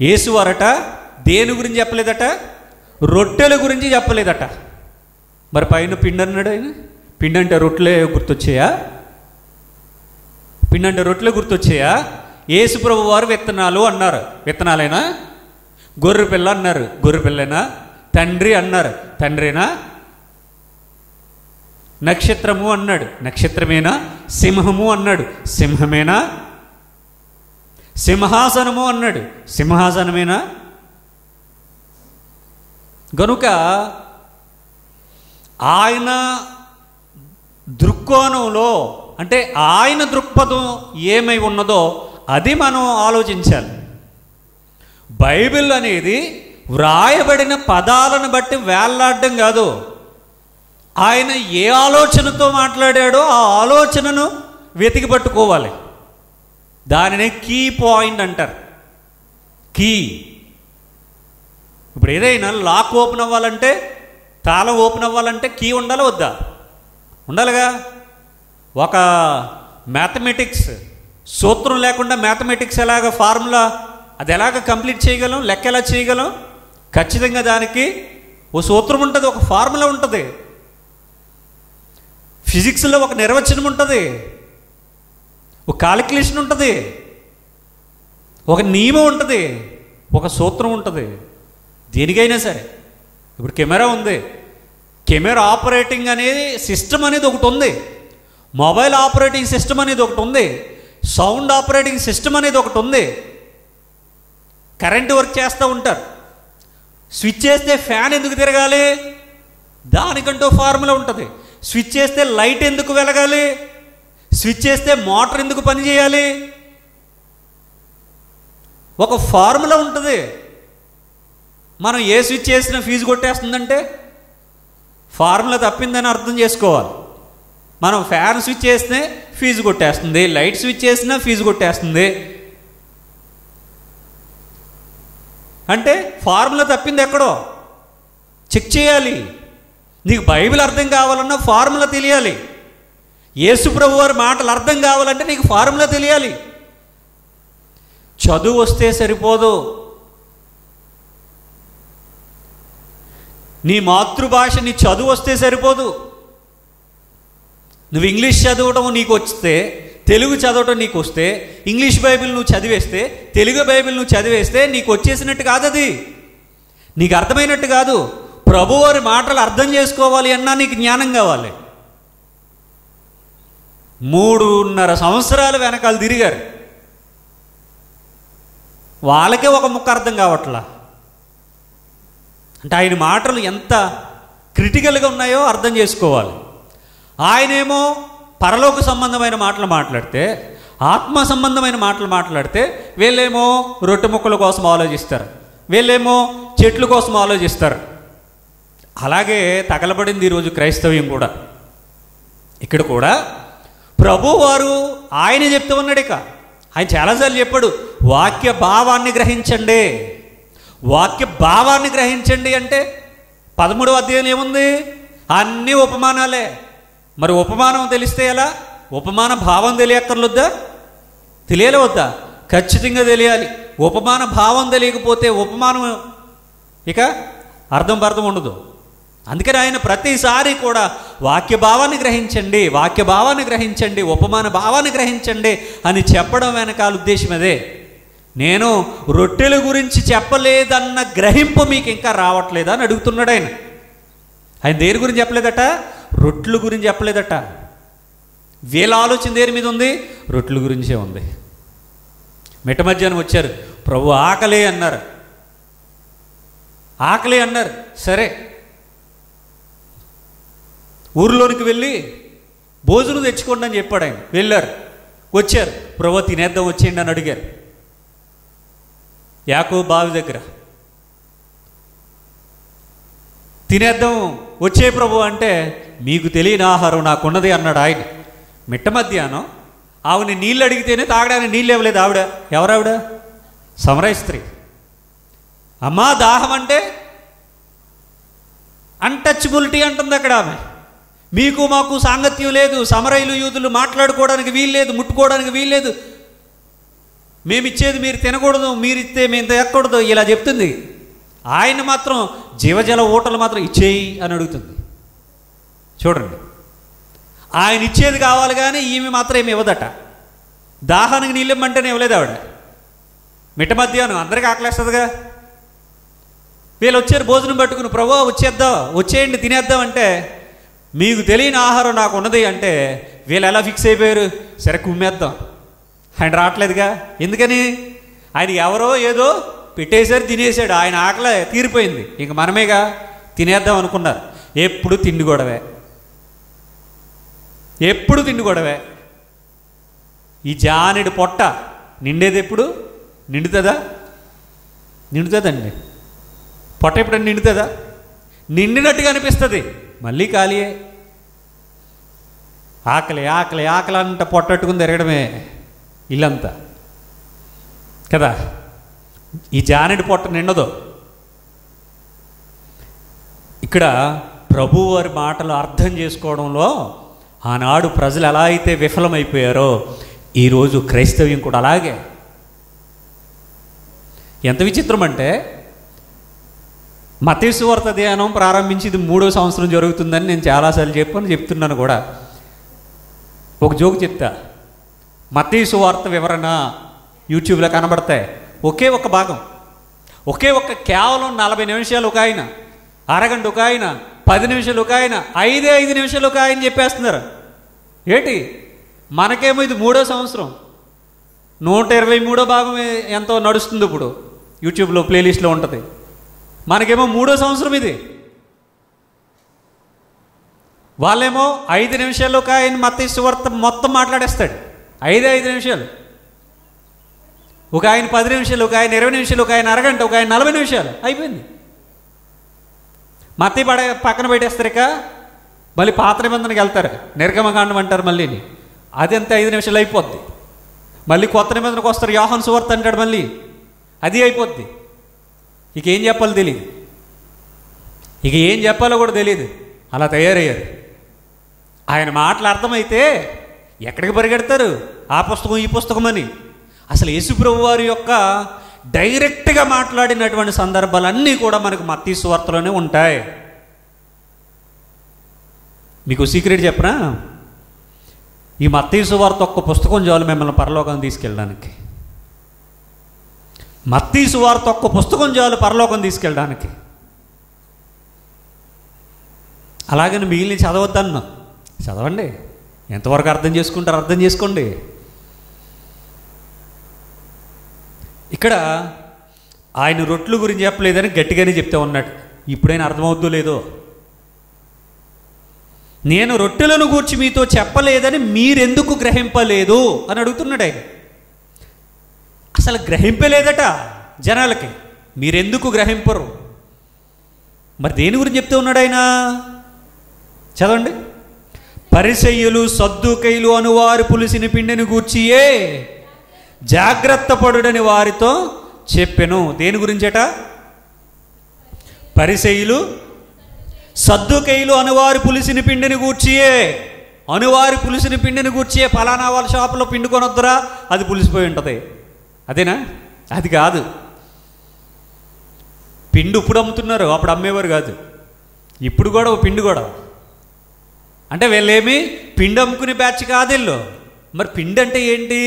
యేసువారట దేని గురించి చెప్పలేదట? రొట్టెల గురించి చెప్పలేదట. మరి పైన పిండి అన్నాడు ఆయన. పిండి అంటే రొట్టెలే గుర్తొచ్చాయా? పిండి అంటే రొట్టెలే గుర్తొచ్చాయా? యేసు ప్రభు వారు విత్తనాలు అన్నారు, విత్తనాలేనా? గొర్రె పిల్ల అన్నారు, గొర్రె పిల్లేనా? తండ్రి అన్నారు, తండ్రేనా? నక్షత్రము అన్నాడు, నక్షత్రమేనా? సింహము అన్నాడు, సింహమేనా? సింహాసనము అన్నాడు, సింహాసనమేనా? గనుక ఆయన దృక్కోణంలో అంటే ఆయన దృక్పథం ఏమై ఉన్నదో అది మనం ఆలోచించాలి. బైబిల్ అనేది వ్రాయబడిన పదాలను బట్టి వేళ్లాడడం కాదు. ఆయన ఏ ఆలోచనతో మాట్లాడాడో ఆ ఆలోచనను వెతికి పట్టుకోవాలి. దానినే కీ పాయింట్ అంటారు. కీ. ఇప్పుడు ఏదైనా లాక్ ఓపెన్ అవ్వాలంటే, తాళం ఓపెన్ అవ్వాలంటే కీ ఉండాలా వద్దా? ఉండాలిగా. ఒక మ్యాథమెటిక్స్ సూత్రం లేకుండా మ్యాథమెటిక్స్ ఎలాగ ఫార్ములా అది ఎలాగ కంప్లీట్ చేయగలం, లెక్క ఎలా చేయగలం? ఖచ్చితంగా దానికి ఓ సూత్రం ఉంటుంది, ఒక ఫార్ములా ఉంటుంది. ఫిజిక్స్లో ఒక నిర్వచనం ఉంటుంది, ఒక కాలిక్యులేషన్ ఉంటుంది, ఒక నియమం ఉంటుంది, ఒక సూత్రం ఉంటుంది. దేనికైనా సరే. ఇప్పుడు కెమెరా ఉంది, కెమెరా ఆపరేటింగ్ అనేది సిస్టమ్ అనేది ఒకటి ఉంది, మొబైల్ ఆపరేటింగ్ సిస్టమ్ అనేది ఒకటి ఉంది, సౌండ్ ఆపరేటింగ్ సిస్టమ్ అనేది ఒకటి ఉంది. కరెంటు వర్క్ చేస్తూ ఉంటారు. స్విచ్ చేస్తే ఫ్యాన్ ఎందుకు తిరగాలి? దానికంటూ ఫార్ములా ఉంటుంది. స్విచ్ చేస్తే లైట్ ఎందుకు వెలగాలి? స్విచ్ చేస్తే మోటార్ ఎందుకు పనిచేయాలి? ఒక ఫార్ములా ఉంటుంది. మనం ఏ స్విచ్ చేసినా ఫీజు కొట్టేస్తుందంటే ఫార్ములా తప్పిందని అర్థం చేసుకోవాలి. మనం ఫ్యాన్ స్విచ్ చేస్తే ఫీజు కొట్టేస్తుంది, లైట్ స్విచ్ చేసినా ఫీజు కొట్టేస్తుంది. అంటే ఫార్ములా తప్పింది ఎక్కడో చెక్ చేయాలి. నీకు బైబిల్ అర్థం కావాలన్నా ఫార్ములా తెలియాలి. యేసు ప్రభు వారి మాటలు అర్థం కావాలంటే నీకు ఫార్ములా తెలియాలి. చదువు వస్తే సరిపోదు. నీ మాతృభాష నీ చదువు వస్తే సరిపోదు. నువ్వు ఇంగ్లీష్ చదవటం నీకు వస్తే, తెలుగు చదవటం నీకు వస్తే, ఇంగ్లీష్ బైబిల్ నువ్వు చదివేస్తే, తెలుగు బైబిల్ నువ్వు చదివేస్తే నీకు వచ్చేసినట్టు కాదు. అది నీకు అర్థమైనట్టు కాదు. ప్రభువారి మాటలు అర్థం చేసుకోవాలి అన్నా నీకు జ్ఞానం కావాలి. 3.5 సంవత్సరాలు వెనకాల తిరిగారు, వాళ్ళకే ఒక ముక్క అర్థం కావట్లా. అంటే ఆయన మాటలు ఎంత క్రిటికల్గా ఉన్నాయో అర్థం చేసుకోవాలి. ఆయనేమో పరలోక సంబంధమైన మాటలు మాట్లాడితే, ఆత్మ సంబంధమైన మాటలు మాట్లాడితే, వీళ్ళేమో రొట్టె ముక్కల కోసం ఆలోచిస్తారు, వీళ్ళేమో చెట్ల కోసం ఆలోచిస్తారు. అలాగే తగలబడింది ఈరోజు క్రైస్తవ్యం కూడా. ఇక్కడ కూడా ప్రభువారు ఆయన చెప్తూ ఉన్నాడు. ఇక ఆయన చాలాసార్లు చెప్పాడు, వాక్య భావాన్ని గ్రహించండి, వాక్య భావాన్ని గ్రహించండి అంటే 13వ అధ్యాయం ఏముంది? అన్నీ ఉపమానాలే. మరి ఉపమానం తెలిస్తే ఎలా? ఉపమాన భావం తెలియక్కర్లొద్దా? తెలియాలి వద్దా? ఖచ్చితంగా తెలియాలి. ఉపమాన భావం తెలియకపోతే ఉపమానం ఇక అర్థం ఉండదు. అందుకని ఆయన ప్రతిసారి కూడా వాక్య భావాన్ని గ్రహించండి, వాక్య భావాన్ని గ్రహించండి, ఉపమాన భావాన్ని గ్రహించండి అని చెప్పడం వెనకాల ఉద్దేశం అదే. నేను రొట్టెల గురించి చెప్పలేదన్న గ్రహింపు మీకు ఇంకా రావట్లేదా అని అడుగుతున్నాడు ఆయన. ఆయన దేని గురించి చెప్పలేదట? రొట్టెల గురించి చెప్పలేదట. వీళ్ళ ఆలోచన దేని మీద ఉంది? రొట్టెల గురించే ఉంది. మిట్ట మధ్యాహ్నం వచ్చారు, ప్రభు ఆకలి అన్నారు. ఆకలి అన్నారు, సరే ఊరిలోనికి వెళ్ళి భోజనం తెచ్చుకోండి అని చెప్పాడు ఆయన. వెళ్ళారు, వచ్చారు, ప్రభు తినేద్దాం వచ్చేయండి అని అడిగారు. యాకోబు బావి దగ్గర తినేద్దాం వచ్చే ప్రభు అంటే, మీకు తెలియని ఆహారం నాకున్నది అన్నాడు ఆయన. మిట్ట మధ్యాహ్నం ఆవిని నీళ్ళు అడిగితేనే తాగడానికి నీళ్ళు ఇవ్వలేదు ఆవిడ. ఎవరావిడ? సమరయ స్త్రీ. అమ్మా దాహం అంటే అన్టచబిలిటీ అంటుంది అక్కడ ఆమె. మీకు మాకు సాంగత్యం లేదు, సమరయులు యూదులు మాట్లాడుకోవడానికి వీల్లేదు, ముట్టుకోవడానికి వీల్లేదు, మేమిచ్చేది మీరు తినకూడదు, మీరిస్తే మేము తినకూడదు ఇలా చెప్తుంది. ఆయన మాత్రం జీవజల ఊటలు మాత్రం ఇచ్చేయి అని అడుగుతుంది. చూడండి, ఆయన ఇచ్చేది కావాలి కానీ ఈమె మాత్రం ఏమి ఇవ్వదట. దాహానికి నీళ్ళు ఇమ్మంటేనే ఇవ్వలేదు ఆవిడ. మిట్ట మధ్యాహ్నం అందరికీ ఆకలేస్తుందిగా. వీళ్ళు వచ్చారు భోజనం పట్టుకుని, ప్రభు వచ్చేయండి తినేద్దాం అంటే, మీకు తెలియని ఆహారం నాకు ఉన్నది అంటే వీళ్ళు ఎలా ఫిక్స్ అయిపోయారు? సరే కుమ్మేద్దాం. ఆయన రావట్లేదుగా. ఎందుకని? ఆయన ఎవరో ఏదో పెట్టేశారు, తినేసాడు, ఆయన ఆకలి తీరిపోయింది, ఇంక మనమేగా తినేద్దాం అనుకున్నారు. ఎప్పుడు తిండి గొడవే, ఎప్పుడు తిండి గొడవే. ఈ జానెడు పొట్ట నిండేది ఎప్పుడు? నిండుతుందా? నిండుతుందండి. పొట్ట ఎప్పుడన్నా నిండుతుందా? నిండినట్టుగా అనిపిస్తుంది, మళ్ళీ ఖాళీయే. ఆకలి ఆకలి ఆకలి అంట పొట్టట్టుకుని తిరగడమే ఇల్లంతా కదా. ఈ జానెడు పొట్ట నిండదు. ఇక్కడ ప్రభు వారి మాటలు అర్థం చేసుకోవడంలో ఆనాడు ప్రజలు ఎలా అయితే విఫలమైపోయారో ఈరోజు క్రైస్తవ్యం కూడా అలాగే. ఎంత విచిత్రం అంటే, మత్తయి సువార్త ధ్యానం ప్రారంభించి ఇది 3వ సంవత్సరం జరుగుతుందని నేను చాలాసార్లు చెప్తున్నాను కూడా. ఒక జోక్ చెప్తా. మత్తయి సువార్త వివరణ యూట్యూబ్లో కనబడతాయి. ఒకే ఒక భాగం, ఒకే ఒక కేవలం 40 నిమిషాలు ఒక ఆయన, అరగంట ఒక ఆయన, 10 నిమిషాలు ఒక ఆయన, 5 నిమిషాలు ఒక ఆయన చెప్పేస్తున్నారు. ఏంటి మనకేమో ఇది 3వ సంవత్సరం, 123వ భాగం ఎంతో నడుస్తుంది ఇప్పుడు యూట్యూబ్లో ప్లేలిస్ట్లో ఉంటుంది. మనకేమో 3వ సంవత్సరం ఇది. వాళ్ళేమో 5 నిమిషాలు ఒక ఆయన మత్తయి సువార్త మొత్తం మాట్లాడేస్తాడు. 5 నిమిషాలు ఒక ఆయన, 10 నిమిషాలు ఒక ఆయన, 20 నిమిషాలు ఒక ఆయన, అరగంట ఒక ఆయన, 40 నిమిషాలు అయిపోయింది. మత్తయి పక్కన పెట్టేస్తారు. ఇక మళ్ళీ పాత నిబంధనకి వెళ్తారు, నిర్గమకాండం అంటారు మళ్ళీ, అది అంతే 5 నిమిషాలు అయిపోద్ది. మళ్ళీ కొత్త నిబంధనకు వస్తారు, యోహాను సువార్త అంటాడు, మళ్ళీ అది అయిపోద్ది. ఇక ఏం చెప్పాలో తెలియదు, ఇక ఏం చెప్పాలో కూడా తెలియదు, అలా తయారయ్యారు. ఆయన మాటలు అర్థమైతే ఎక్కడికి పరిగెడతారు? ఆ పుస్తకం ఈ పుస్తకం అని. అసలు యేసుప్రభు వారి యొక్క డైరెక్ట్గా మాట్లాడినటువంటి సందర్భాలన్నీ కూడా మనకు మత్తయి సువార్తలోనే ఉంటాయి. మీకు సీక్రెట్ చెప్పనా? ఈ మత్తయి సువార్త ఒక్క పుస్తకం చాలు మిమ్మల్ని పరలోకం తీసుకెళ్ళడానికి. మత్తయి సువార్త ఒక్క పుస్తకం చాలు పరలోకం తీసుకెళ్ళడానికి. అలాగని మిగిలిన చదవద్దన్నా, చదవండి. ఎంతవరకు అర్థం చేసుకుంటారు అర్థం చేసుకోండి. ఇక్కడ ఆయన రొట్టెల గురించి చెప్పలేదని గట్టిగానే చెప్తా ఉన్నాడు. ఇప్పుడైనా అర్థమవుద్దో లేదో. నేను రొట్టెలను గూర్చి మీతో చెప్పలేదని మీరెందుకు గ్రహింపలేదు అని అడుగుతున్నాడు ఆయన. అసలు గ్రహింపలేదట జనాలకి. మీరెందుకు గ్రహింపరు? మరి దేని గురించి చెప్తూ ఉన్నాడు ఆయన? చదవండి. పరిసయ్యులు సద్దూకయ్యులు అనువారు పులిసిన పిండిని గూర్చియే జాగ్రత్త పడుడని వారితో చెప్పెను. దేని గురించట? పరిసయ్యులు సద్దూకయ్యులు అనువారి పులిసిన పిండిని గూర్చియే. అనువారి పులిసిన పిండిని గూర్చియే. ఫలానా వాళ్ళ షాపులో పిండి కొనొద్దురా, అది పులిసిపోయి ఉంటుంది. అదేనా? అది కాదు. పిండి ఇప్పుడు అమ్ముతున్నారు, అప్పుడు అమ్మేవారు కాదు. ఇప్పుడు కూడా పిండి కూడా అంటే వీళ్ళేమి పిండి అమ్ముకునే బ్యాచ్ కాదు వీళ్ళు. మరి పిండి అంటే ఏంటి?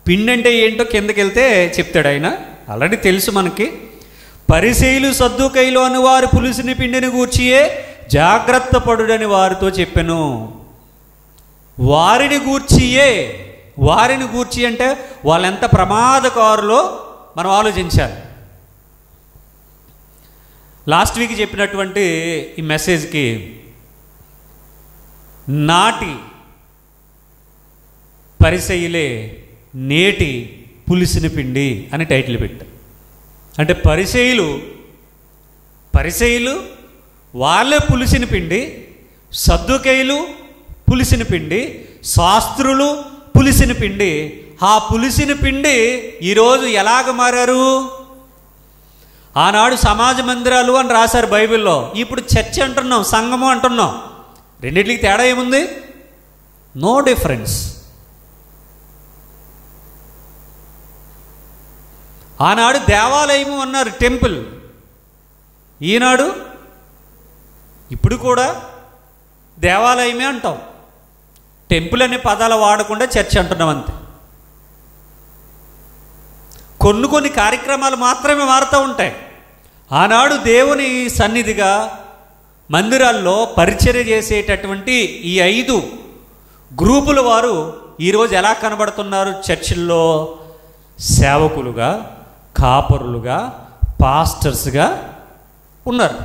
పిండి అంటే ఏంటో కిందకి వెళ్తే చెప్తాడు ఆయన. ఆల్రెడీ తెలుసు మనకి. పరిసయ్యులు సద్దూకయ్యులు అని వారు పులిసిన పిండిని గూర్చియే జాగ్రత్త పడుడని వారితో చెప్పెను. వారిని గూర్చియే. వారిని గూర్చి అంటే వాళ్ళు ఎంత ప్రమాదకారులో మనం ఆలోచించాలి. లాస్ట్ వీక్ చెప్పినటువంటి ఈ మెసేజ్కి నాటి పరిసయ్యులే నేటి పులిసిన పిండి అని టైటిల్ పెట్టారు. అంటే పరిసయ్యులు వాళ్ళే పులిసిన పిండి, సద్దూకయ్యులు పులిసిన పిండి, శాస్త్రులు పులిసిన పిండి. ఆ పులిసిన పిండి ఈరోజు ఎలాగ మారారు? ఆనాడు సమాజ మందిరాలు అని రాశారు బైబిల్లో, ఇప్పుడు చర్చ్ అంటున్నాం, సంఘము అంటున్నాం. రెండింటికి తేడా ఏముంది? No difference. ఆనాడు దేవాలయము అన్నారు, టెంపుల్. ఈనాడు ఇప్పుడు కూడా దేవాలయమే అంటాం. టెంపుల్ అనే పదాలు వాడకుండా చర్చ్ అంటున్నాం అంతే. కొన్ని కార్యక్రమాలు మాత్రమే మారుతూ ఉంటాయి. ఆనాడు దేవుని సన్నిధిగా మందిరాల్లో పరిచర్య చేసేటటువంటి ఈ 5 గ్రూపుల వారు ఈరోజు ఎలా కనబడుతున్నారు? చర్చిల్లో సేవకులుగా, కాపరులుగా, పాస్టర్స్గా ఉన్నారు.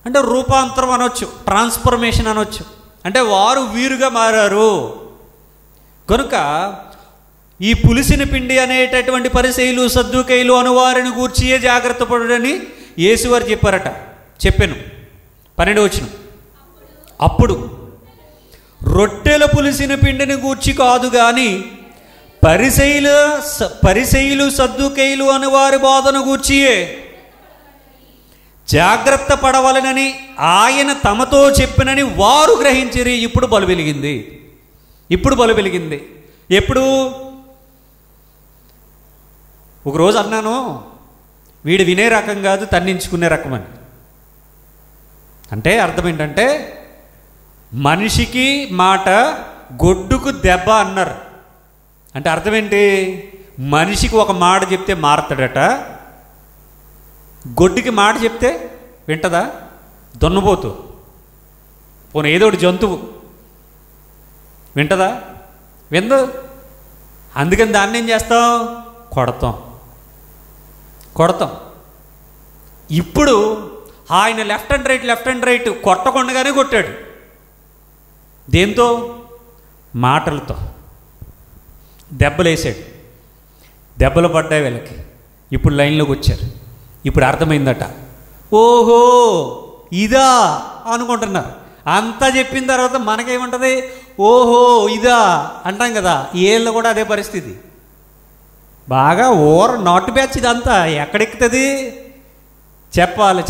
అంటే రూపాంతరం అనొచ్చు, ట్రాన్స్ఫర్మేషన్ అనొచ్చు. అంటే వారు వీరుగా మారారు. కనుక ఈ పులిసిన పిండి అనేటటువంటి పరిసయ్యులు సద్దూకయ్యులు అనువారిని గూర్చియే జాగ్రత్త పడుడని యేసువారు చెప్పారట. చెప్పాను 12వ వచనం. అప్పుడు రొట్టెల పులిసిన పిండిని గూర్చి కాదు గాని పరిసయ్యులు సద్దూకయ్యులు అని వారి బోధన గూర్చియే జాగ్రత్త పడవలనని ఆయన తమతో చెప్పినని వారు గ్రహించిరి. ఇప్పుడు బలు వెలిగింది. ఎప్పుడు? ఒకరోజు అన్నాను, వీడు వినే రకం కాదు, తన్నించుకునే రకం అని. అంటే అర్థం ఏంటంటే, మనిషికి మాట గొడ్డుకు దెబ్బ అన్నారు. అంటే అర్థం ఏంటి? మనిషికి ఒక మాట చెప్తే మారతాడట, గొడ్డుకి మాట చెప్తే వింటదా? దున్నపోతు పోనీ ఏదోటి జంతువు వింటదా? విందు. అందుకని దాన్ని ఏం చేస్తాం? కొడతాం. ఇప్పుడు ఆయన లెఫ్ట్ అండ్ రైట్ కొట్టకుండానే కొట్టాడు. దేంతో? మాటలతో దెబ్బలు వేసాడు. దెబ్బలు పడ్డాయి వీళ్ళకి. ఇప్పుడు లైన్లోకి వచ్చారు. ఇప్పుడు అర్థమైందట. ఓహో ఇదా అనుకుంటున్నారు. అంతా చెప్పిన తర్వాత మనకేముంటుంది? ఓహో ఇదా అంటాం కదా. ఏళ్ళు కూడా అదే పరిస్థితి. బాగా నాటు బ్యాచ్ ఇదంతా ఎక్కడెక్కుతుంది? చెప్పాలి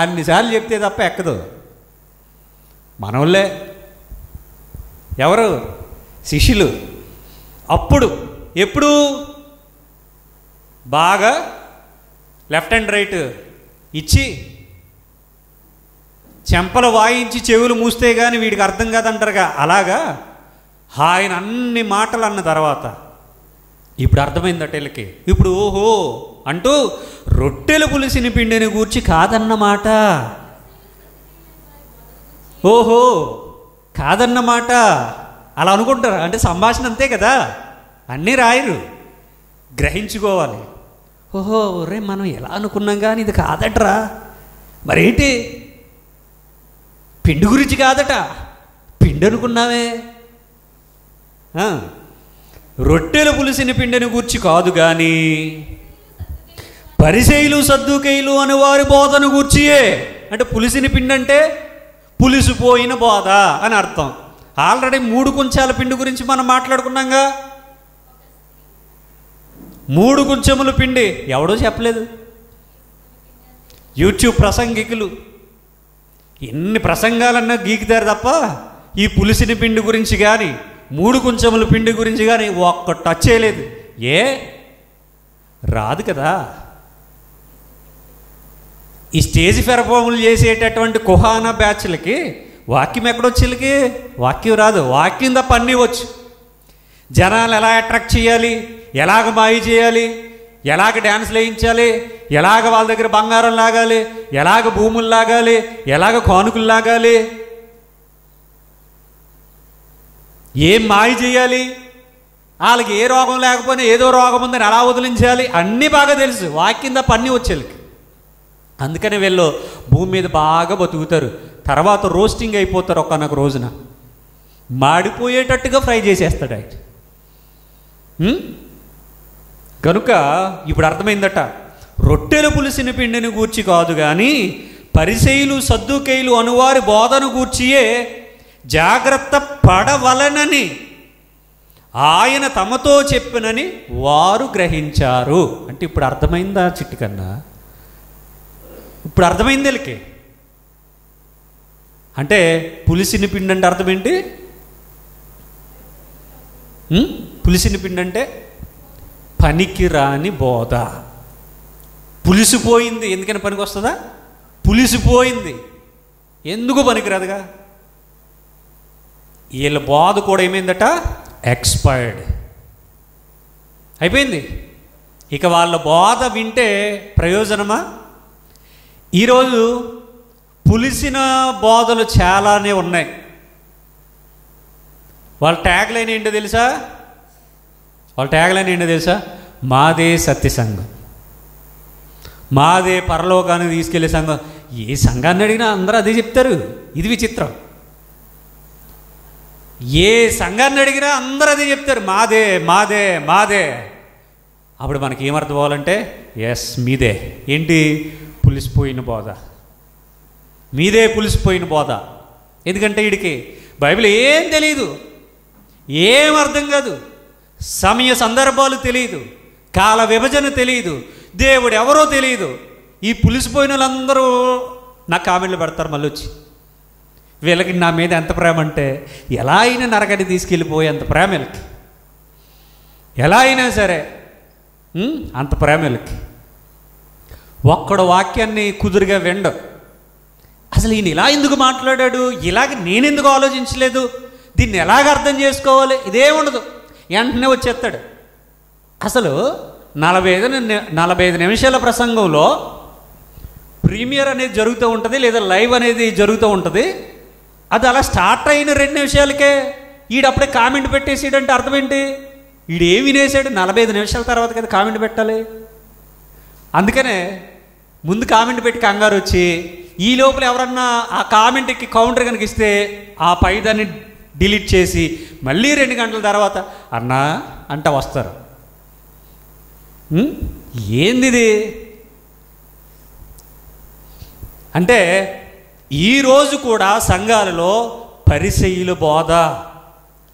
అన్నిసార్లు చెప్తే తప్ప ఎక్కదు. మనోళ్ళే ఎవరు? శిష్యులు. అప్పుడు ఎప్పుడు బాగా లెఫ్ట్ అండ్ రైట్ ఇచ్చి చెంపలు వాయించి చెవులు మూస్తే కానీ వీడికి అర్థం కాదంటారుగా, అలాగా ఆయన అన్ని మాటలు అన్న తర్వాత ఇప్పుడు అర్థమైందట వీళ్ళకి. ఇప్పుడు ఓహో అంటూ రొట్టెలు పులిసిన పిండిని గూర్చి కాదన్నమాట. ఓహో కాదన్నమాట అలా అనుకుంటారు. అంటే సంభాషణ అంతే కదా, అన్నీ రాయరు, గ్రహించుకోవాలి. ఓహో రే మనం ఎలా అనుకున్నాం కానీ ఇది కాదట్రా, మరేంటి పిండి గురించి కాదట, పిండి అనుకున్నావే. రొట్టెలు పులిసిన పిండిని గూర్చి కాదు కానీ పరిసయ్యులు సద్దూకయ్యులు అని వారి బోధను గూర్చియే. అంటే పులిసిన పిండి అంటే పులిసిపోయిన బోధ అని అర్థం. ఆల్రెడీ 3 కుంచాల పిండి గురించి మనం మాట్లాడుకున్నాంగా. 3 కుంచముల పిండి ఎవడో చెప్పలేదు. యూట్యూబ్ ప్రసంగికులు ఎన్ని ప్రసంగాలన్నా గీకుతారు తప్ప ఈ పులిసిన పిండి గురించి కానీ 3 కుంచముల పిండి గురించి కానీ ఒక్క టచ్ చేయలేదు. రాదు కదా. ఈ స్టేజ్ పెర్ఫార్ములు చేసేటటువంటి కుహానా బ్యాచ్లకి వాక్యం ఎక్కడొచ్చేళ్ళకి వాక్యం రాదు. వాక్యం తప్ప అన్నీ వచ్చు. జనాలు ఎలా అట్రాక్ట్ చేయాలి, ఎలాగ మాయ చేయాలి, ఎలాగ డ్యాన్స్లు వేయించాలి, ఎలాగ వాళ్ళ దగ్గర బంగారం లాగాలి, ఎలాగ భూములు లాగాలి, ఎలాగ కానుకలు లాగాలి, ఏం మాయ చేయాలి, వాళ్ళకి ఏ రోగం లేకపోయినా ఏదో రోగం ఉందని ఎలా వదిలించాలి, అన్నీ బాగా తెలుసు. వాక్యం తప్ప అన్నీ వచ్చేళ్ళకి. అందుకని వీళ్ళు భూమి మీద బాగా బతుకుతారు. తర్వాత రోస్టింగ్ అయిపోతారు. ఒక్కనొక రోజున మాడిపోయేటట్టుగా ఫ్రై చేసేస్తాడు ఆయన. కనుక ఇప్పుడు అర్థమైందట, రొట్టెలు పులిసిన పిండిని గూర్చి కాదు కానీ పరిసయ్యులు సద్దూకయ్యులు అనువారి బోధను గూర్చియే జాగ్రత్త పడవలనని ఆయన తమతో చెప్పినని వారు గ్రహించారు. అంటే ఇప్పుడు అర్థమైందా చిట్టి కన్నా? ఇప్పుడు అర్థమైంది వీళ్ళకి. అంటే పులిసిన పిండి అంటే అర్థం ఏంటి? పులిసిన పిండి అంటే పనికిరాని బోధ. పులిసిపోయింది. ఎందుకని పనికి వస్తుందా? పులిసిపోయింది. ఎందుకు పనికిరాదుగా? వీళ్ళ బోధ కూడా ఏమైందట? ఎక్స్పైర్డ్ అయిపోయింది. ఇక వాళ్ళ బోధ వింటే ప్రయోజనమా? ఈరోజు పులిసిన బోధలు చాలానే ఉన్నాయి. వాళ్ళ ట్యాగ్ లైన్ ఏంటో తెలుసా? మాదే సత్య సంఘం, మాదే పరలోకానికి తీసుకెళ్లే సంఘం. ఏ సంఘాన్ని అడిగినా అందరూ అదే చెప్తారు. ఇది విచిత్రం. ఏ సంఘాన్ని అడిగినా అందరూ అదే చెప్తారు, మాదే మాదే మాదే. అప్పుడు మనకి ఏమర్థం అవ్వాలంటే, ఎస్ మీదే. ఏంటి? పులిసిపోయిన బోధ. మీదే పులిసిపోయిన బోధ. ఎందుకంటే వీడికి బైబిల్ ఏం తెలియదు, ఏం అర్థం కాదు, సమయ సందర్భాలు తెలియదు, కాల విభజన తెలియదు, దేవుడు ఎవరో తెలియదు. ఈ పులిసిపోయిన వాళ్ళందరూ నాకు కామెంట్లు పెడతారు మళ్ళీ వచ్చి, వీళ్ళకి నా మీద ఎంత ప్రేమ అంటే ఎలా అయినా నరకని తీసుకెళ్ళిపోయే అంత ప్రేమ వీళ్ళకి. ఎలా అయినా సరే అంత ప్రేమ వీళ్ళకి. ఒక్కడు వాక్యాన్ని కుదురుగా విండు. అసలు ఈయన ఇలా ఎందుకు మాట్లాడాడు, ఇలాగ నేనెందుకు ఆలోచించలేదు, దీన్ని ఎలాగ అర్థం చేసుకోవాలి, ఇదేముండదు. వెంటనే వచ్చేస్తాడు. అసలు 45 నిమిషాల ప్రసంగంలో ప్రీమియర్ అనేది జరుగుతూ ఉంటుంది, లేదా లైవ్ అనేది జరుగుతూ ఉంటుంది. అది అలా స్టార్ట్ అయిన 2 నిమిషాలకే ఈడప్పుడే కామెంట్ పెట్టేసాడంటే అర్థం ఏంటి? ఈడు ఏం వినేసాడు? 45 నిమిషాల తర్వాత కదా కామెంట్ పెట్టాలి. అందుకనే ముందు కామెంట్ పెట్టి కంగారు వచ్చి, ఈ లోపల ఎవరన్నా ఆ కామెంట్కి కౌంటర్ కనుక ఇస్తే ఆ పైదాన్ని డిలీట్ చేసి మళ్ళీ 2 గంటల తర్వాత అన్నా అంట వస్తారు. ఏంది ఇది? అంటే ఈరోజు కూడా సంఘాలలో పరిసయ్యుల బోధ,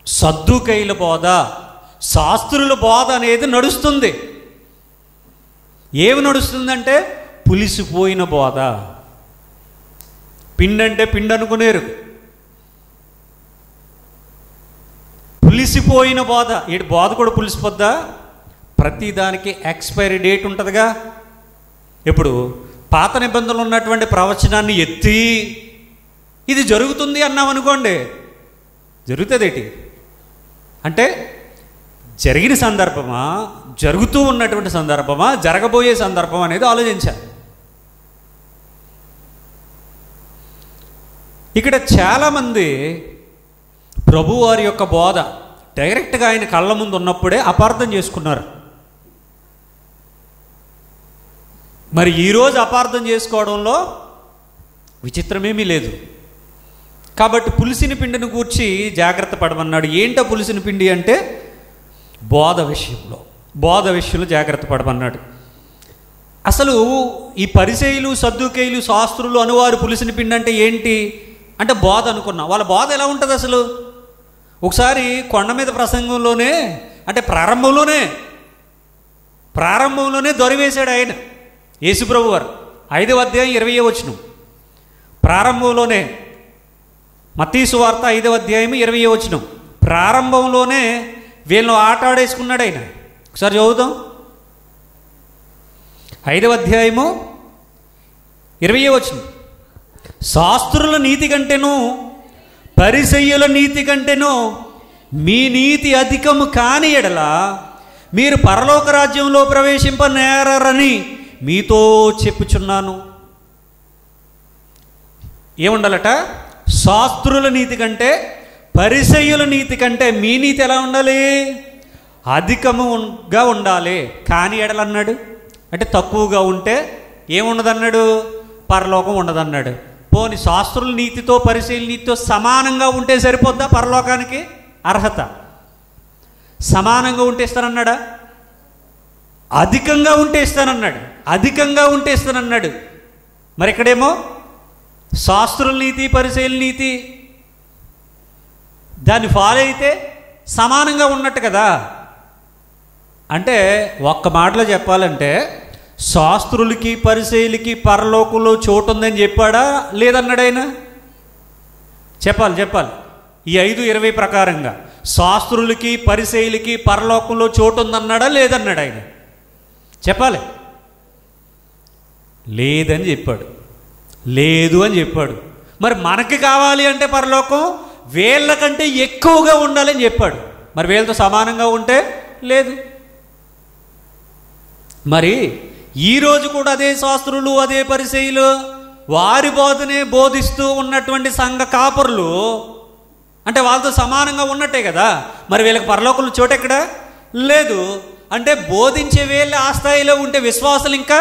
సద్దూకయ్యుల బోధ, శాస్త్రుల బోధ అనేది నడుస్తుంది. ఏమి నడుస్తుందంటే పులిసిపోయిన బోధ. పిండి అంటే పిండి అనుకునేరు, పులిసిపోయిన బోధ. ఈ బోధ కూడా పులిసిపోద్దా? ప్రతిదానికి ఎక్స్పైరీ డేట్ ఉంటుందిగా. ఇప్పుడు పాత నిబంధనలు ఉన్నటువంటి ప్రవచనాన్ని ఎత్తి ఇది జరుగుతుంది అన్నాం అనుకోండి, జరుగుతుంది ఏంటి అంటే జరిగిన సందర్భమా, జరుగుతూ ఉన్నటువంటి సందర్భమా, జరగబోయే సందర్భం అనేది ఆలోచించాలి. ఇక్కడ చాలామంది ప్రభువారి యొక్క బోధ డైరెక్ట్గా ఆయన కళ్ళ ముందు ఉన్నప్పుడే అపార్థం చేసుకున్నారు. మరి ఈరోజు అపార్థం చేసుకోవడంలో విచిత్రమేమీ లేదు. కాబట్టి పులిసిన పిండిని గూర్చి జాగ్రత్త పడమన్నాడు. ఏంటో పులిసిన పిండి అంటే బోధ విషయంలో జాగ్రత్త పడమన్నాడు. అసలు ఈ పరిసయ్యులు సద్దూకయ్యులు శాస్త్రులు అనువారు పులిసిన పిండి అంటే ఏంటి అంటే బోధ అనుకున్నా. వాళ్ళ బోధ ఎలా ఉంటుంది? అసలు ఒకసారి కొండ మీద ప్రసంగంలోనే, అంటే ప్రారంభంలోనే దొరివేశాడు ఆయన, యేసుప్రభు వారు. 5వ అధ్యాయం 20వ వచనం. ప్రారంభంలోనే, మత్తయి సువార్త 5వ అధ్యాయం 20వ వచనం. ప్రారంభంలోనే వీళ్ళను ఆట ఆడేసుకున్నాడు ఆయన. ఒకసారి చదువుదాం. 5వ అధ్యాయము 20వ వచనం. శాస్త్రుల నీతి కంటేను పరిసయ్యుల నీతి కంటేను మీ నీతి అధికము కాని ఎడల మీరు పరలోక రాజ్యంలో ప్రవేశింపనేరని మీతో చెప్పుచున్నాను. ఏముండాలట? శాస్త్రుల నీతి కంటే పరిసయ్యుల నీతి కంటే మీ నీతి ఎలా ఉండాలి? అధికముగా ఉండాలి. కాని ఎడల అన్నాడు. అంటే తక్కువగా ఉంటే ఏముండదన్నాడు? పరలోకం ఉండదన్నాడు. పోని శాస్త్రుల నీతితో పరిసయ్యుల నీతితో సమానంగా ఉంటే సరిపోద్దా పరలోకానికి అర్హత? సమానంగా ఉంటే ఇస్తానన్నాడా? అధికంగా ఉంటే ఇస్తానన్నాడు. మరి ఇక్కడేమో శాస్త్రుల నీతి పరిసయ్యుల నీతి దాన్ని ఫాలో అయితే సమానంగా ఉన్నట్టు కదా. అంటే ఒక్క మాటలో చెప్పాలంటే శాస్త్రులకి పరిసయ్యులకి పరలోకంలో చోటు ఉందని చెప్పాడా లేదన్నాడు ఆయన? చెప్పాలి. ఈ 5:20 ప్రకారంగా శాస్త్రులకి పరిసయ్యులకి పరలోకంలో చోటు ఉందన్నాడా లేదన్నాడు ఆయన? చెప్పాలి. లేదు అని చెప్పాడు. మరి మనకి కావాలి అంటే పరలోకం వీళ్ళకంటే ఎక్కువగా ఉండాలని చెప్పాడు. మరి వీళ్ళతో సమానంగా ఉంటే లేదు. మరి ఈరోజు కూడా అదే శాస్త్రులు అదే పరిసయ్యులు వారి బోధనే బోధిస్తూ ఉన్నటువంటి సంఘ కాపరులు అంటే వాళ్ళతో సమానంగా ఉన్నట్టే కదా. మరి వీళ్ళకి పరలోకంలో చోటు ఎక్కడా లేదు. అంటే బోధించే వీళ్ళు ఆ స్థాయిలో ఉంటే విశ్వాసులు ఇంకా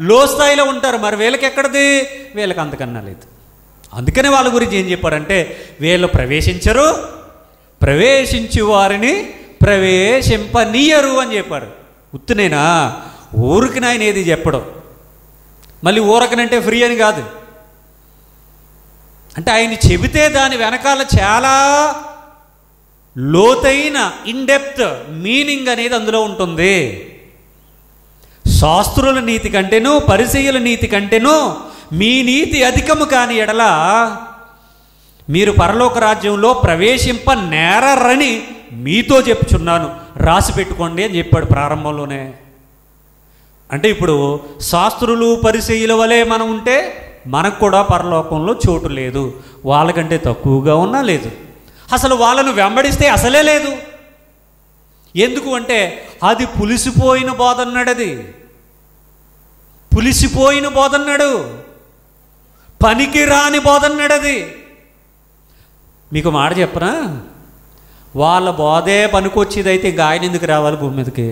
లో స్థాయిలో ఉంటారు. మరి వీళ్ళకి ఎక్కడది? వీళ్ళకి అంతకన్నా లేదు. అందుకనే వాళ్ళ గురించి ఏం చెప్పారంటే వీళ్ళు ప్రవేశించు వారిని ప్రవేశింపనీయరు అని చెప్పారు. ఉత్తునేనా? ఊరికి నాయన ఏది చెప్పడం. మళ్ళీ ఊరకనంటే ఫ్రీ అని కాదు. అంటే ఆయన చెబితే దాని వెనకాల చాలా లోతైన ఇన్డెప్త్ మీనింగ్ అనేది అందులో ఉంటుంది. శాస్త్రుల నీతి కంటేను పరిసయ్యుల నీతి కంటేను మీ నీతి అధికము కాని ఎడల మీరు పరలోక రాజ్యంలో ప్రవేశింపనేరని మీతో చెప్పుచున్నాను, రాసి పెట్టుకోండి అని చెప్పాడు ప్రారంభంలోనే. అంటే ఇప్పుడు శాస్త్రులు పరిసయ్యుల వలె మనం ఉంటే మనకు కూడా పరలోకంలో చోటు లేదు. వాళ్ళకంటే తక్కువగా ఉన్నా లేదు. అసలు వాళ్ళను వెంబడిస్తే అసలే లేదు. ఎందుకు అంటే అది పులిసిపోయిన బోధ అన్నాడు. అది పులిసిపోయిన బోధ అన్నాడు. పనికి రాని బోధ అన్నాడు. అది మీకు మాట చెప్పనా? వాళ్ళ బోధే పనికొచ్చేది అయితే ఇంకా ఆయన ఎందుకు రావాలి భూమి మీదకి?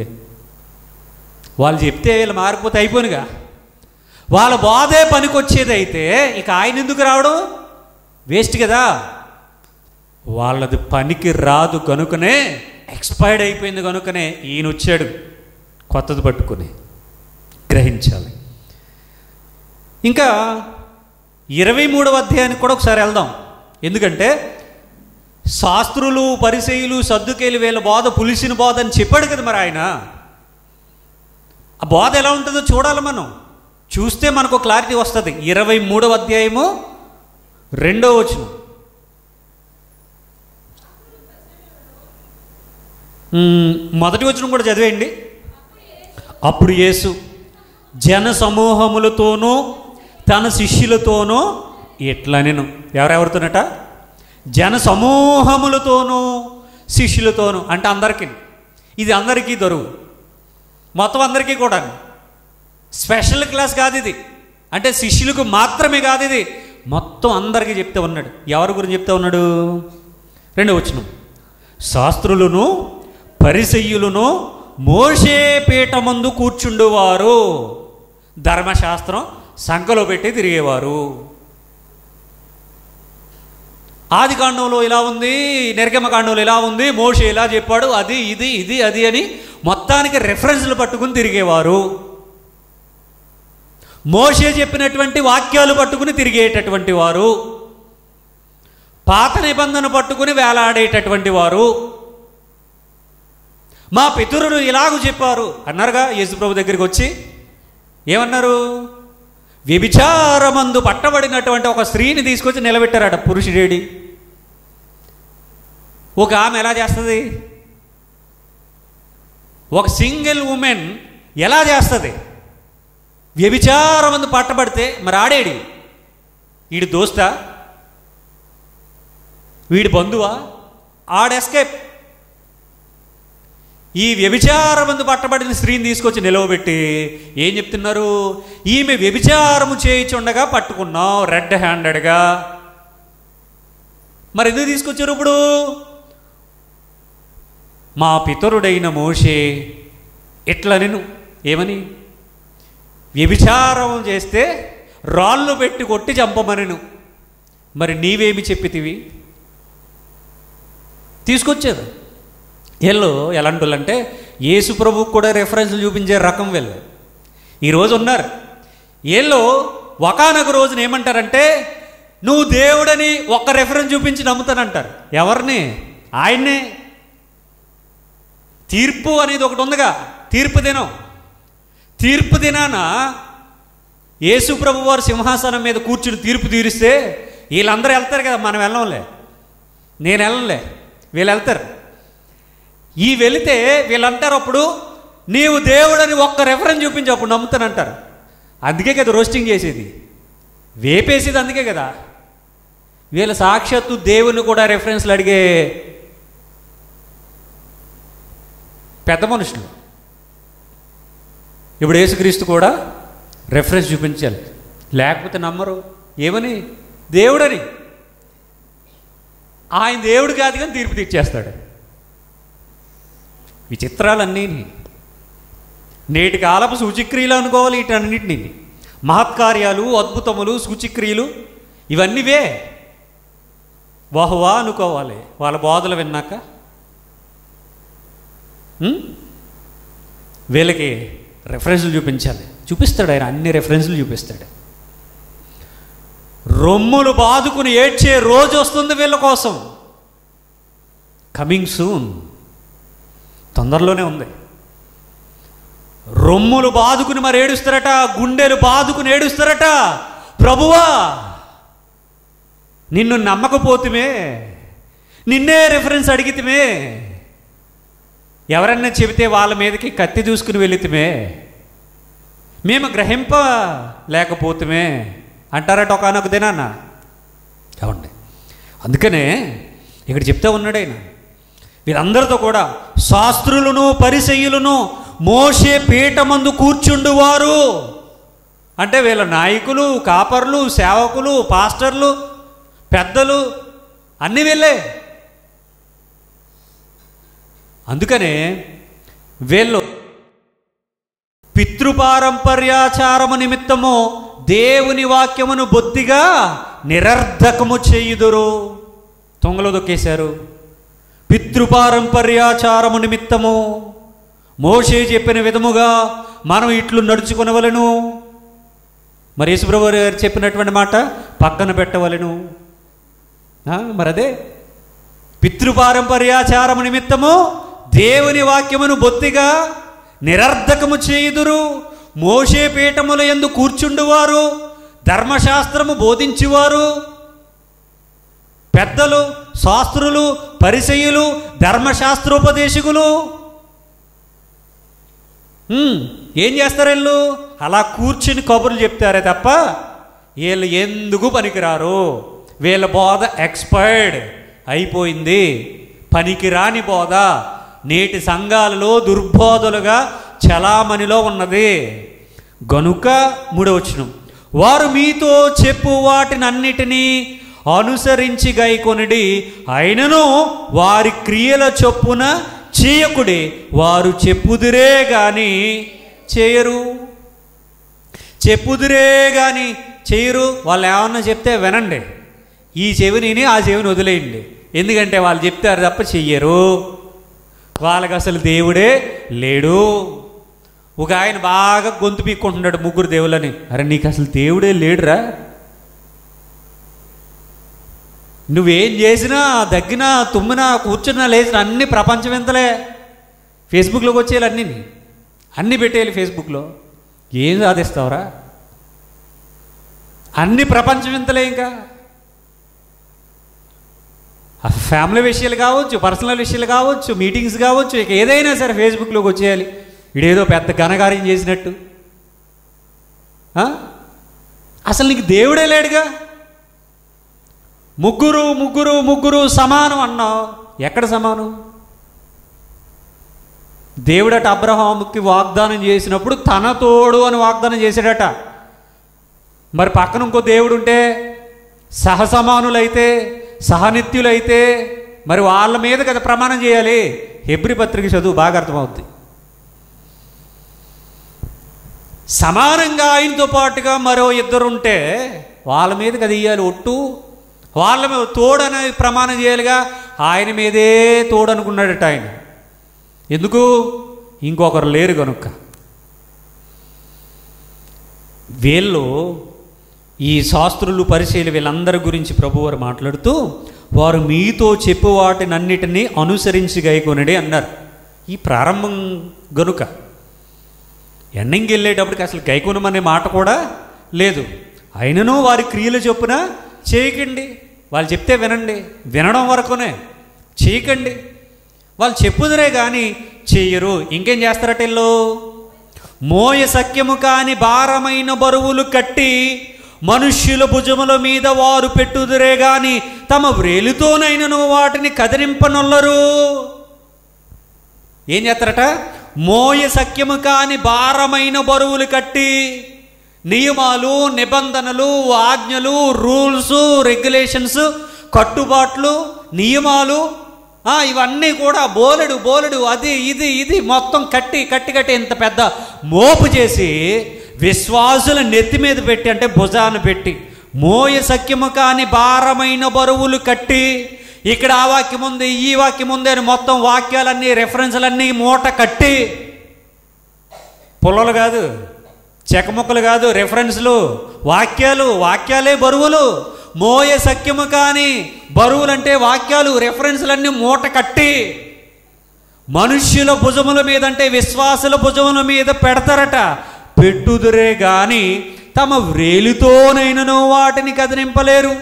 వాళ్ళు చెప్తే వీళ్ళు మారిపోతే అయిపోయినగా. వాళ్ళ బోధే పనికొచ్చేది అయితే ఇక ఆయన ఎందుకు రావడం? వేస్ట్ కదా. వాళ్ళది పనికి రాదు కనుకనే, ఎక్స్పైర్డ్ అయిపోయింది కనుకనే ఈయన వచ్చాడు కొత్తది పట్టుకుని. గ్రహించాలి. ఇంకా 23వ అధ్యాయానికి కూడా ఒకసారి వెళ్దాం. ఎందుకంటే శాస్త్రులు పరిసయ్యులు సద్దుకేలు వీళ్ళ బోధ పులిసిన బోధ అని చెప్పాడు కదా మరి ఆయన. ఆ బోధ ఎలా ఉంటుందో చూడాలి. మనం చూస్తే మనకు క్లారిటీ వస్తుంది. 23వ అధ్యాయము 2వ వచనం. మొదటి వచనం కూడా చదివేయండి. అప్పుడు యేసు జన సమూహములతోనూ తన శిష్యులతోనూ ఎట్లా నేను ఎవరెవరితోనట? జన సమూహములతోనూ శిష్యులతోనూ అంటే అందరికీ. ఇది అందరికీ దొరుకు, మొత్తం అందరికీ కూడా. స్పెషల్ క్లాస్ కాదు ఇది. అంటే శిష్యులకు మాత్రమే కాదు ఇది, మొత్తం అందరికీ చెప్తే ఉన్నాడు. ఎవరి గురించి చెప్తే ఉన్నాడు? 2వ వచనం. శాస్త్రులను పరిసయ్యులను మోషే పీఠమందు కూర్చుండువారు, ధర్మశాస్త్రం సంకలో పెట్టి తిరిగేవారు. ఆది కాండంలో ఇలా ఉంది, నిర్గమకాండంలో ఇలా ఉంది, మోషే ఇలా చెప్పాడు, అది ఇది ఇది అది అని మొత్తానికి రెఫరెన్స్లు పట్టుకుని తిరిగేవారు. మోషే చెప్పినటువంటి వాక్యాలు పట్టుకుని తిరిగేటటువంటి వారు. పాత నిబంధన పట్టుకుని వేలాడేటటువంటి వారు. మా పితరులు ఇలాగూ చెప్పారు అన్నారుగా. యేసుప్రభు దగ్గరికి వచ్చి ఏమన్నారు? వ్యభిచారమందు పట్టబడినటువంటి ఒక స్త్రీని తీసుకొచ్చి నిలబెట్టారట. పురుషుడేడి? ఒక ఆమె ఎలా చేస్తుంది? ఒక సింగిల్ ఉమెన్ ఎలా చేస్తుంది? వ్యభిచారమందు పట్టబడితే మరి ఆడేడి? వీడి దోస్తా? వీడి బంధువా? ఆడ ఎస్కేప్. ఈ వ్యభిచారమందు పట్టబడిన స్త్రీని తీసుకొచ్చి నిలవబెట్టి ఏం చెప్తున్నారు? ఈమె వ్యభిచారము చేయించుండగా పట్టుకున్నాం రెడ్ హ్యాండెడ్గా. మరి ఎందుకు తీసుకొచ్చారు ఇప్పుడు? మా పితరుడైన మోషే ఇట్లా నేను ఏమని? వ్యభిచారం చేస్తే రాళ్ళు పెట్టి కొట్టి చంపమనను. మరి నీవేమి చెప్పితివి? తీసుకొచ్చారు. వీళ్ళు ఎలాంటి వాళ్ళు అంటే యేసు ప్రభువుకు కూడా రెఫరెన్స్లు చూపించే రకం వీళ్ళు ఈరోజు ఉన్నారు. వీళ్ళు ఒకానొక రోజున ఏమంటారంటే నువ్వు దేవుడని ఒక్క రెఫరెన్స్ చూపించి నమ్ముతానంటారు. ఎవరిని? ఆయన్నే. తీర్పు అనేది ఒకటి ఉందిగా, తీర్పు దినం. తీర్పు దినాన యేసు ప్రభు వారు సింహాసనం మీద కూర్చుని తీర్పు తీరిస్తే వీళ్ళందరూ వెళ్తారు కదా. మనం వెళ్ళంలే, నేను వెళ్ళంలే, వీళ్ళు వెళ్తారు. ఈ వెళితే వీళ్ళంటారు అప్పుడు నీవు దేవుడని ఒక్క రెఫరెన్స్ చూపించి అప్పుడు నమ్ముతానంటారు. అందుకే కదా రోస్టింగ్ చేసేది, వేపేసేది అందుకే కదా. వీళ్ళ సాక్షాత్తు దేవుని కూడా రెఫరెన్స్లు అడిగే పెద్ద మనుషులు. ఇప్పుడు యేసుక్రీస్తు కూడా రెఫరెన్స్ చూపించాలి, లేకపోతే నమ్మరు. ఏమని? దేవుడని. ఆయన దేవుడు కాదు కానీ తీర్పు తీర్చేస్తాడు. విచిత్రాలన్నీ నేటి కాలపు సూచిక్రియలు అనుకోవాలి. వీటన్నిటిని మహత్కార్యాలు, అద్భుతములు, సూచిక్రియలు ఇవన్నీవే వాహువా అనుకోవాలి వాళ్ళ బోధలు విన్నాక. వీళ్ళకి రెఫరెన్స్లు చూపించాలి. చూపిస్తాడు ఆయన, అన్ని రెఫరెన్స్లు చూపిస్తాడు. రొమ్ములు బాదుకుని ఏడ్చే రోజు వస్తుంది వీళ్ళ కోసం. కమింగ్ సూన్, తొందరలోనే ఉంది. రొమ్ములు బాదుకుని మరి ఏడుస్తారట, గుండెలు బాదుకుని ఏడుస్తారట. ప్రభువా నిన్ను నమ్మకపోతుమే, నిన్నే రెఫరెన్స్ అడిగితమే, ఎవరన్నా చెబితే వాళ్ళ మీదకి కత్తి దూసుకుని వెళితమే, మేము గ్రహింప లేకపోతుమే అంటారట ఒకానొక దినాన్న. కావండి, అందుకనే ఇక్కడ చెప్తా ఉన్నాడు ఆయన వీళ్ళందరితో కూడా శాస్త్రులను పరిసయ్యులను మోషే పీఠమందు కూర్చుండువారు అంటే వీళ్ళ నాయకులు, కాపర్లు, సేవకులు, పాస్టర్లు, పెద్దలు అన్నీ వీళ్ళే. అందుకనే వీళ్ళు పితృపారంపర్యాచారము నిమిత్తము దేవుని వాక్యమును బొత్తిగా నిరర్ధకము చేయుదురు. తొంగలో దొక్కేశారు. పితృపారంపర్యాచారము నిమిత్తము మోషే చెప్పిన విధముగా మనం ఇట్లు నడుచుకొనవలెను. మరి యేసుప్రభు గారు చెప్పినటువంటి మాట పక్కన పెట్టవలెను. మరి అదే పితృపారంపర్యాచారము నిమిత్తము దేవుని వాక్యమును బొత్తిగా నిరర్ధకము చేయుదురు. మోషే పీఠముల యందు కూర్చుండువారు, ధర్మశాస్త్రము బోధించువారు, పెద్దలు, శాస్త్రులు, పరిసయ్యులు, ధర్మశాస్త్రోపదేశకులు ఏం చేస్తారు? వీళ్ళు అలా కూర్చుని కబుర్లు చెప్తారే తప్ప వీళ్ళు ఎందుకు పనికిరారు. వీళ్ళ బోధ ఎక్స్పైర్డ్ అయిపోయింది, పనికిరాని బోధ నేటి సంఘాలలో దుర్బోధలుగా చలామణిలో ఉన్నది. గనుక 3వ వచనం, వారు మీతో చెప్పు వాటినన్నిటినీ అనుసరించి గైకొనిడి, అయినను వారి క్రియల చొప్పున చేయకుడి, వారు చెప్పుదురే గాని చేయరు. చెప్పుదురే గాని చేయరు. వాళ్ళు ఏమన్నా చెప్తే వినండి, ఈ చెవిని ఆ చెవిని వదిలేయండి. ఎందుకంటే వాళ్ళు చెప్తారు తప్ప చెయ్యరు. వాళ్ళకి అసలు దేవుడే లేడు. ఒక ఆయన బాగా గొంతు పీక్కుంటున్నాడు 3 దేవుళ్ళని. అరే నీకు అసలు దేవుడే లేడురా, నువ్వేం చేసినా, దగ్గినా, తుమ్మినా, కూర్చున్నా, లేచినా అన్ని ప్రపంచం వింతలే. ఫేస్బుక్లోకి వచ్చేయాలి, అన్నీ పెట్టేయాలి ఫేస్బుక్లో. ఏం సాధిస్తావురా? అన్ని ప్రపంచం వింతలే. ఇంకా ఫ్యామిలీ విషయాలు కావచ్చు, పర్సనల్ విషయాలు కావచ్చు, మీటింగ్స్ కావచ్చు, ఇక ఏదైనా సరే ఫేస్బుక్లోకి వచ్చేయాలి. ఇదేదో పెద్ద ఘనకార్యం చేసినట్టు. అసలు నీకు దేవుడే లేడుగా. ముగ్గురు ముగ్గురు ముగ్గురు సమానం అన్నావు. ఎక్కడ సమానం? దేవుడట అబ్రహాముకి వాగ్దానం చేసినప్పుడు తన తోడు అని వాగ్దానం చేశాడట. మరి పక్కన ఇంకో దేవుడు ఉంటే, సహసమానులైతే, సహనిత్యులైతే మరి వాళ్ళ మీద కదా ప్రమాణం చేయాలి. హెబ్రీ పత్రిక చదువు, బాగా అర్థమవుద్ది. సమానంగా ఆయనతో పాటుగా మరో ఇద్దరు ఉంటే వాళ్ళ మీద కదా ఇయ్యాలి ఒట్టు. వాళ్ళ మీద తోడు అనేది ప్రమాణం చేయాలిగా. ఆయన మీదే తోడు అనుకున్నాడట ఆయన. ఎందుకు? ఇంకొకరు లేరు కనుక. వీళ్ళు ఈ శాస్త్రులు, పరిచయులు వీళ్ళందరి గురించి ప్రభువారు మాట్లాడుతూ, వారు మీతో చెప్పు వాటినన్నిటినీ అనుసరించి గైకొనడి అన్నారు. ఈ ప్రారంభం గనుక ఎండింగ్కి వెళ్ళేటప్పటికి అసలు గైకొనమనే మాట కూడా లేదు. అయినను వారి క్రియలు చొప్పున చేయకండి. వాళ్ళు చెప్తే వినండి, వినడం వరకునే, చేయకండి. వాళ్ళు చెప్పుదురే కానీ చెయ్యరు. ఇంకేం చేస్తారట వీళ్ళు? మోయ సఖ్యము కాని భారమైన బరువులు కట్టి మనుష్యుల భుజముల మీద వారు పెట్టుదురే గాని తమ వ్రేలితోనైనను వాటిని కదిలింపనొల్లరు. ఏం చేస్తారట? మోయ సఖ్యము కాని భారమైన బరువులు కట్టి, నియమాలు, నిబంధనలు, ఆజ్ఞలు, రూల్స్, రెగ్యులేషన్స్, కట్టుబాట్లు, నియమాలు, ఇవన్నీ కూడా బోలెడు అది ఇది ఇది మొత్తం కట్టి ఇంత పెద్ద మోపు చేసి విశ్వాసుల నెత్తి మీద పెట్టి, అంటే భుజాన పెట్టి, మోయ సఖ్యము కాని భారమైన బరువులు కట్టి, ఇక్కడ ఆ వాక్యం ఉంది, ఈ వాక్యం ఉంది అని మొత్తం వాక్యాలన్నీ, రెఫరెన్స్లన్నీ మూట కట్టి, పుల్లలు కాదు, చెక్కముక్కలు కాదు, రెఫరెన్స్లు, వాక్యాలే బరువులు. మోయ సఖ్యము కాని బరువులంటే వాక్యాలు, రెఫరెన్స్లన్నీ మూట కట్టి మనుష్యుల భుజముల మీద, అంటే విశ్వాసుల భుజముల మీద పెడతారట. పెట్టుదురే గాని తమ వ్రేలితోనైనను వాటిని కదిలింపలేరు.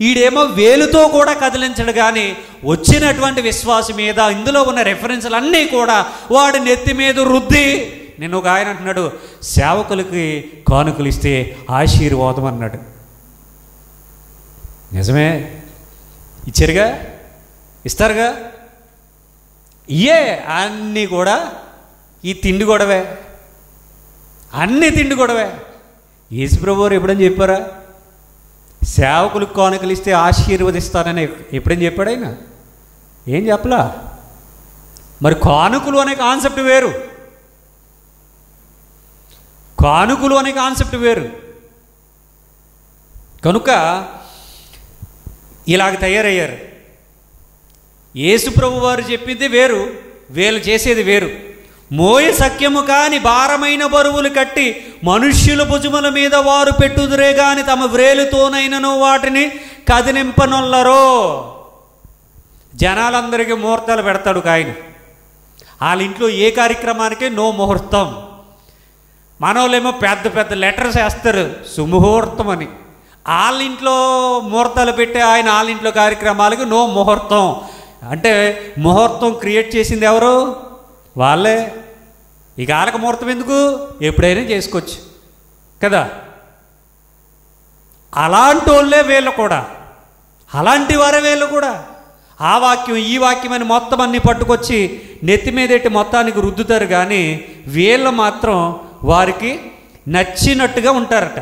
ఈడేమో వేలుతో కూడా కదిలించడు కానీ వచ్చినటువంటి విశ్వాసం మీద ఇందులో ఉన్న రెఫరెన్స్లన్నీ కూడా వాడి నెత్తి మీద రుద్ది. నేను ఒక ఆయన అంటున్నాడు, సేవకులకి కానుకలు ఇస్తే ఆశీర్వాదం అన్నాడు. నిజమే, ఇచ్చారుగా, ఇస్తారుగా. అన్నీ కూడా ఈ తిండి గొడవే, అన్నీ తిండి గొడవే. యేసుప్రభువు వారు ఎప్పుడని చెప్పారా? సేవకులకు కానుకలు ఇస్తే ఆశీర్వదిస్తానని ఎప్పుడని చెప్పాడు ఆయన? ఏం చెప్పలా. మరి కానుకలు అనే కాన్సెప్ట్ వేరు, కానుకలు అనే కాన్సెప్ట్ వేరు. కనుక ఇలాగ తయారయ్యారు. యేసుప్రభు వారు చెప్పింది వేరు, వీళ్ళు చేసేది వేరు. మోయ సఖ్యము కాని భారమైన బరువులు కట్టి మనుష్యుల భుజముల మీద వారు పెట్టుదురే గాని తమ వ్రేలుతోనైనను వాటిని కదిలింపనొల్లరో. జనాలందరికీ ముహూర్తాలు పెడతాడు ఆయన. వాళ్ళ ఇంట్లో ఏ కార్యక్రమానికి నో ముహూర్తం. మనోళ్ళేమో పెద్ద పెద్ద లెటర్స్ వేస్తారు సుముహూర్తం అని. వాళ్ళ ఇంట్లో ముహూర్తాలు పెట్టి ఆయన వాళ్ళ ఇంట్లో కార్యక్రమాలకు నో ముహూర్తం. అంటే ముహూర్తం క్రియేట్ చేసింది ఎవరు? వాళ్ళే. ఇక వాళ్ళకి ముహూర్తం ఎందుకు? ఎప్పుడైనా చేసుకోవచ్చు కదా. అలాంటి వాళ్ళే వీళ్ళు కూడా, అలాంటి వారే వీళ్ళు కూడా. ఆ వాక్యం ఈ వాక్యం అని మొత్తం అన్ని పట్టుకొచ్చి నెత్తి మీదెట్టి మొత్తానికి రుద్దుతారు కానీ వీళ్ళు మాత్రం వారికి నచ్చినట్టుగా ఉంటారట.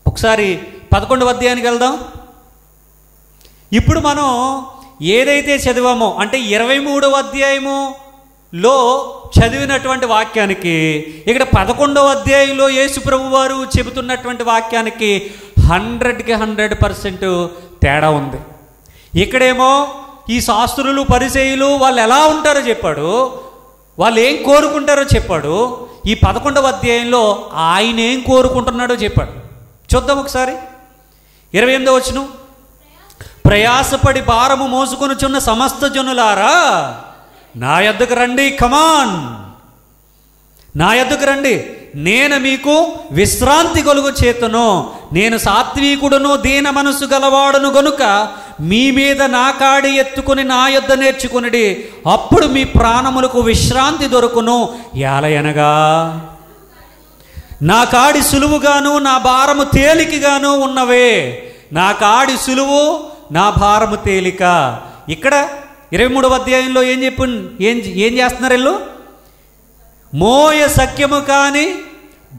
ఒకసారి 11వ అధ్యాయానికి వెళ్దాం. ఇప్పుడు మనం ఏదైతే చదివామో, అంటే 23వ అధ్యాయములో చదివినటువంటి వాక్యానికి ఇక్కడ 11వ అధ్యాయంలో యేసుప్రభు వారు చెబుతున్నటువంటి వాక్యానికి 100కి 100% తేడా ఉంది. ఇక్కడేమో ఈ శాస్త్రులు, పరిసయ్యులు వాళ్ళు ఎలా ఉంటారో చెప్పాడు, వాళ్ళు ఏం కోరుకుంటారో చెప్పాడు. ఈ 11వ అధ్యాయంలో ఆయన ఏం కోరుకుంటున్నాడో చెప్పాడు. చూద్దాం ఒకసారి. 28వ వచనం, ప్రయాసపడి భారము మోసుకొనుచున్న సమస్త జనులారా నా యొద్దకు రండి. కమాన్, నా యొద్దకు రండి, నేను మీకు విశ్రాంతి కలుగు చేతును. నేను సాత్వికుడును దీన మనసు గలవాడును గనుక మీ మీద నా కాడి ఎత్తుకుని నా యొద్ద నేర్చుకునిడి, అప్పుడు మీ ప్రాణములకు విశ్రాంతి దొరుకును. యాలయనగా నా కాడి సులువుగాను నా భారము తేలికగాను ఉన్నవే. నా కాడి సులువు, నా భారము తేలిక. ఇక్కడ 23వ అధ్యాయంలో ఏం చేస్తున్నారు వీళ్ళు? మోయ సఖ్యము కాని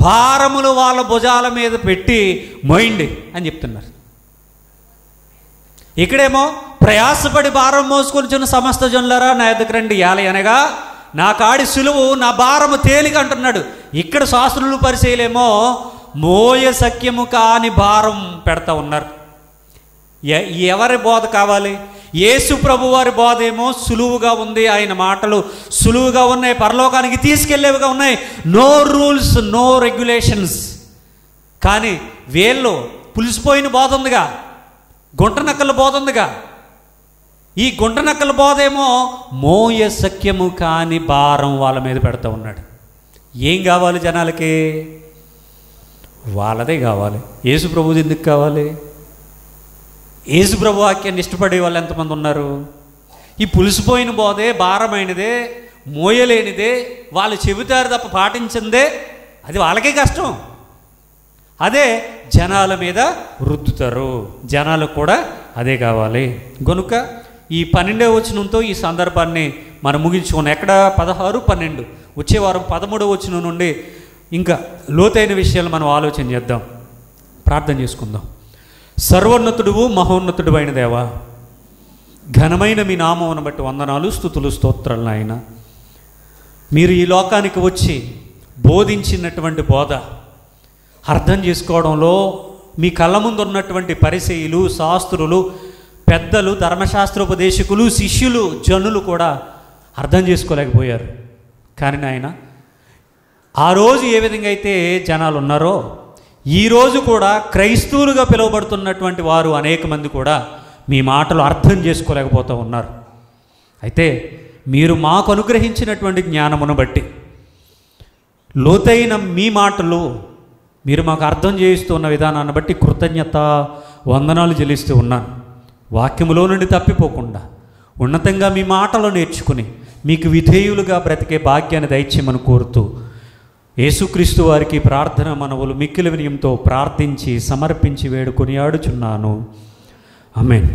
భారములు వాళ్ళ భుజాల మీద పెట్టి మోయండి అని చెప్తున్నారు. ఇక్కడేమో ప్రయాసపడి భారం మోసుకొని సమస్త జనులారా నా యొద్దకు రండి, యాలయనగా నా కాడి సులువు నా భారము తేలిక అంటున్నాడు. ఇక్కడ శాస్త్రులు పరిశీలేమో మోయ సఖ్యము కాని భారం పెడతా ఉన్నారు. ఎవరి బోధ కావాలి? యేసు ప్రభు వారి బోధ ఏమో సులువుగా ఉంది, ఆయన మాటలు సులువుగా ఉన్నాయి, పరలోకానికి తీసుకెళ్లేవిగా ఉన్నాయి. No rules, no regulations. కానీ వీళ్ళు పులిసిపోయిన బోధ ఉందిగా, గుంట నక్కల బోధ ఉందిగా. ఈ గుంట నక్కల బోధ ఏమో మోయ సఖ్యము కాని భారం వాళ్ళ మీద పెడతా ఉన్నాడు. ఏం కావాలి జనాలకి? వాళ్ళదే కావాలి. యేసు ప్రభుది ఎందుకు కావాలి? యేసు ప్రభు వాక్యాన్ని ఇష్టపడే వాళ్ళు ఎంతమంది ఉన్నారు? ఈ పులిసిపోయిన బోధే, భారమైనదే, మోయలేనిదే, వాళ్ళు చెబుతారు తప్ప పాటించిందే, అది వాళ్ళకే కష్టం. అదే జనాల మీద రుద్దుతారు. జనాలకు కూడా అదే కావాలి. గనుక ఈ 12వ వచనంతో ఈ సందర్భాన్ని మనం ముగించుకున్నాం. ఎక్కడ 16, 12. వచ్చే వారం 13వ వచనం నుండి ఇంకా లోతైన విషయాలు మనం ఆలోచన చేద్దాం, ప్రార్థన చేసుకుందాం. సర్వోన్నతుడువు మహోన్నతుడు అయిన దేవా, ఘనమైన మీ నామమును బట్టి వందనాలు, స్తుతులు, స్తోత్రాలు నాయన. మీరు ఈ లోకానికి వచ్చి బోధించినటువంటి బోధ అర్థం చేసుకోవడంలో మీ కళ్ళ ముందు ఉన్నటువంటి పరిసయ్యులు, శాస్త్రులు, పెద్దలు, ధర్మశాస్త్రోపదేశకులు, శిష్యులు, జనులు కూడా అర్థం చేసుకోలేకపోయారు. కానీ నాయన, ఆ రోజు ఏ విధంగా అయితే జనాలు ఉన్నారో ఈరోజు కూడా క్రైస్తవులుగా పిలువబడుతున్నటువంటి వారు అనేక మంది కూడా మీ మాటలు అర్థం చేసుకోలేకపోతూ ఉన్నారు. అయితే మీరు మాకు అనుగ్రహించినటువంటి జ్ఞానమును బట్టి, లోతైన మీ మాటలు మీరు మాకు అర్థం చేయిస్తున్న విధానాన్ని బట్టి కృతజ్ఞత వందనాలు చెల్లిస్తూ ఉన్నాను. వాక్యములో నుండి తప్పిపోకుండా ఉన్నతంగా మీ మాటలు నేర్చుకుని మీకు విధేయులుగా బ్రతికే భాగ్యాన్ని దయచేయమని కోరుతూ యేసుక్రీస్తు వారికి ప్రార్థన మనవులు మిక్కిలి వినయంతో ప్రార్థించి సమర్పించి వేడుకొని ఆడుచున్నాను. ఆమేన్.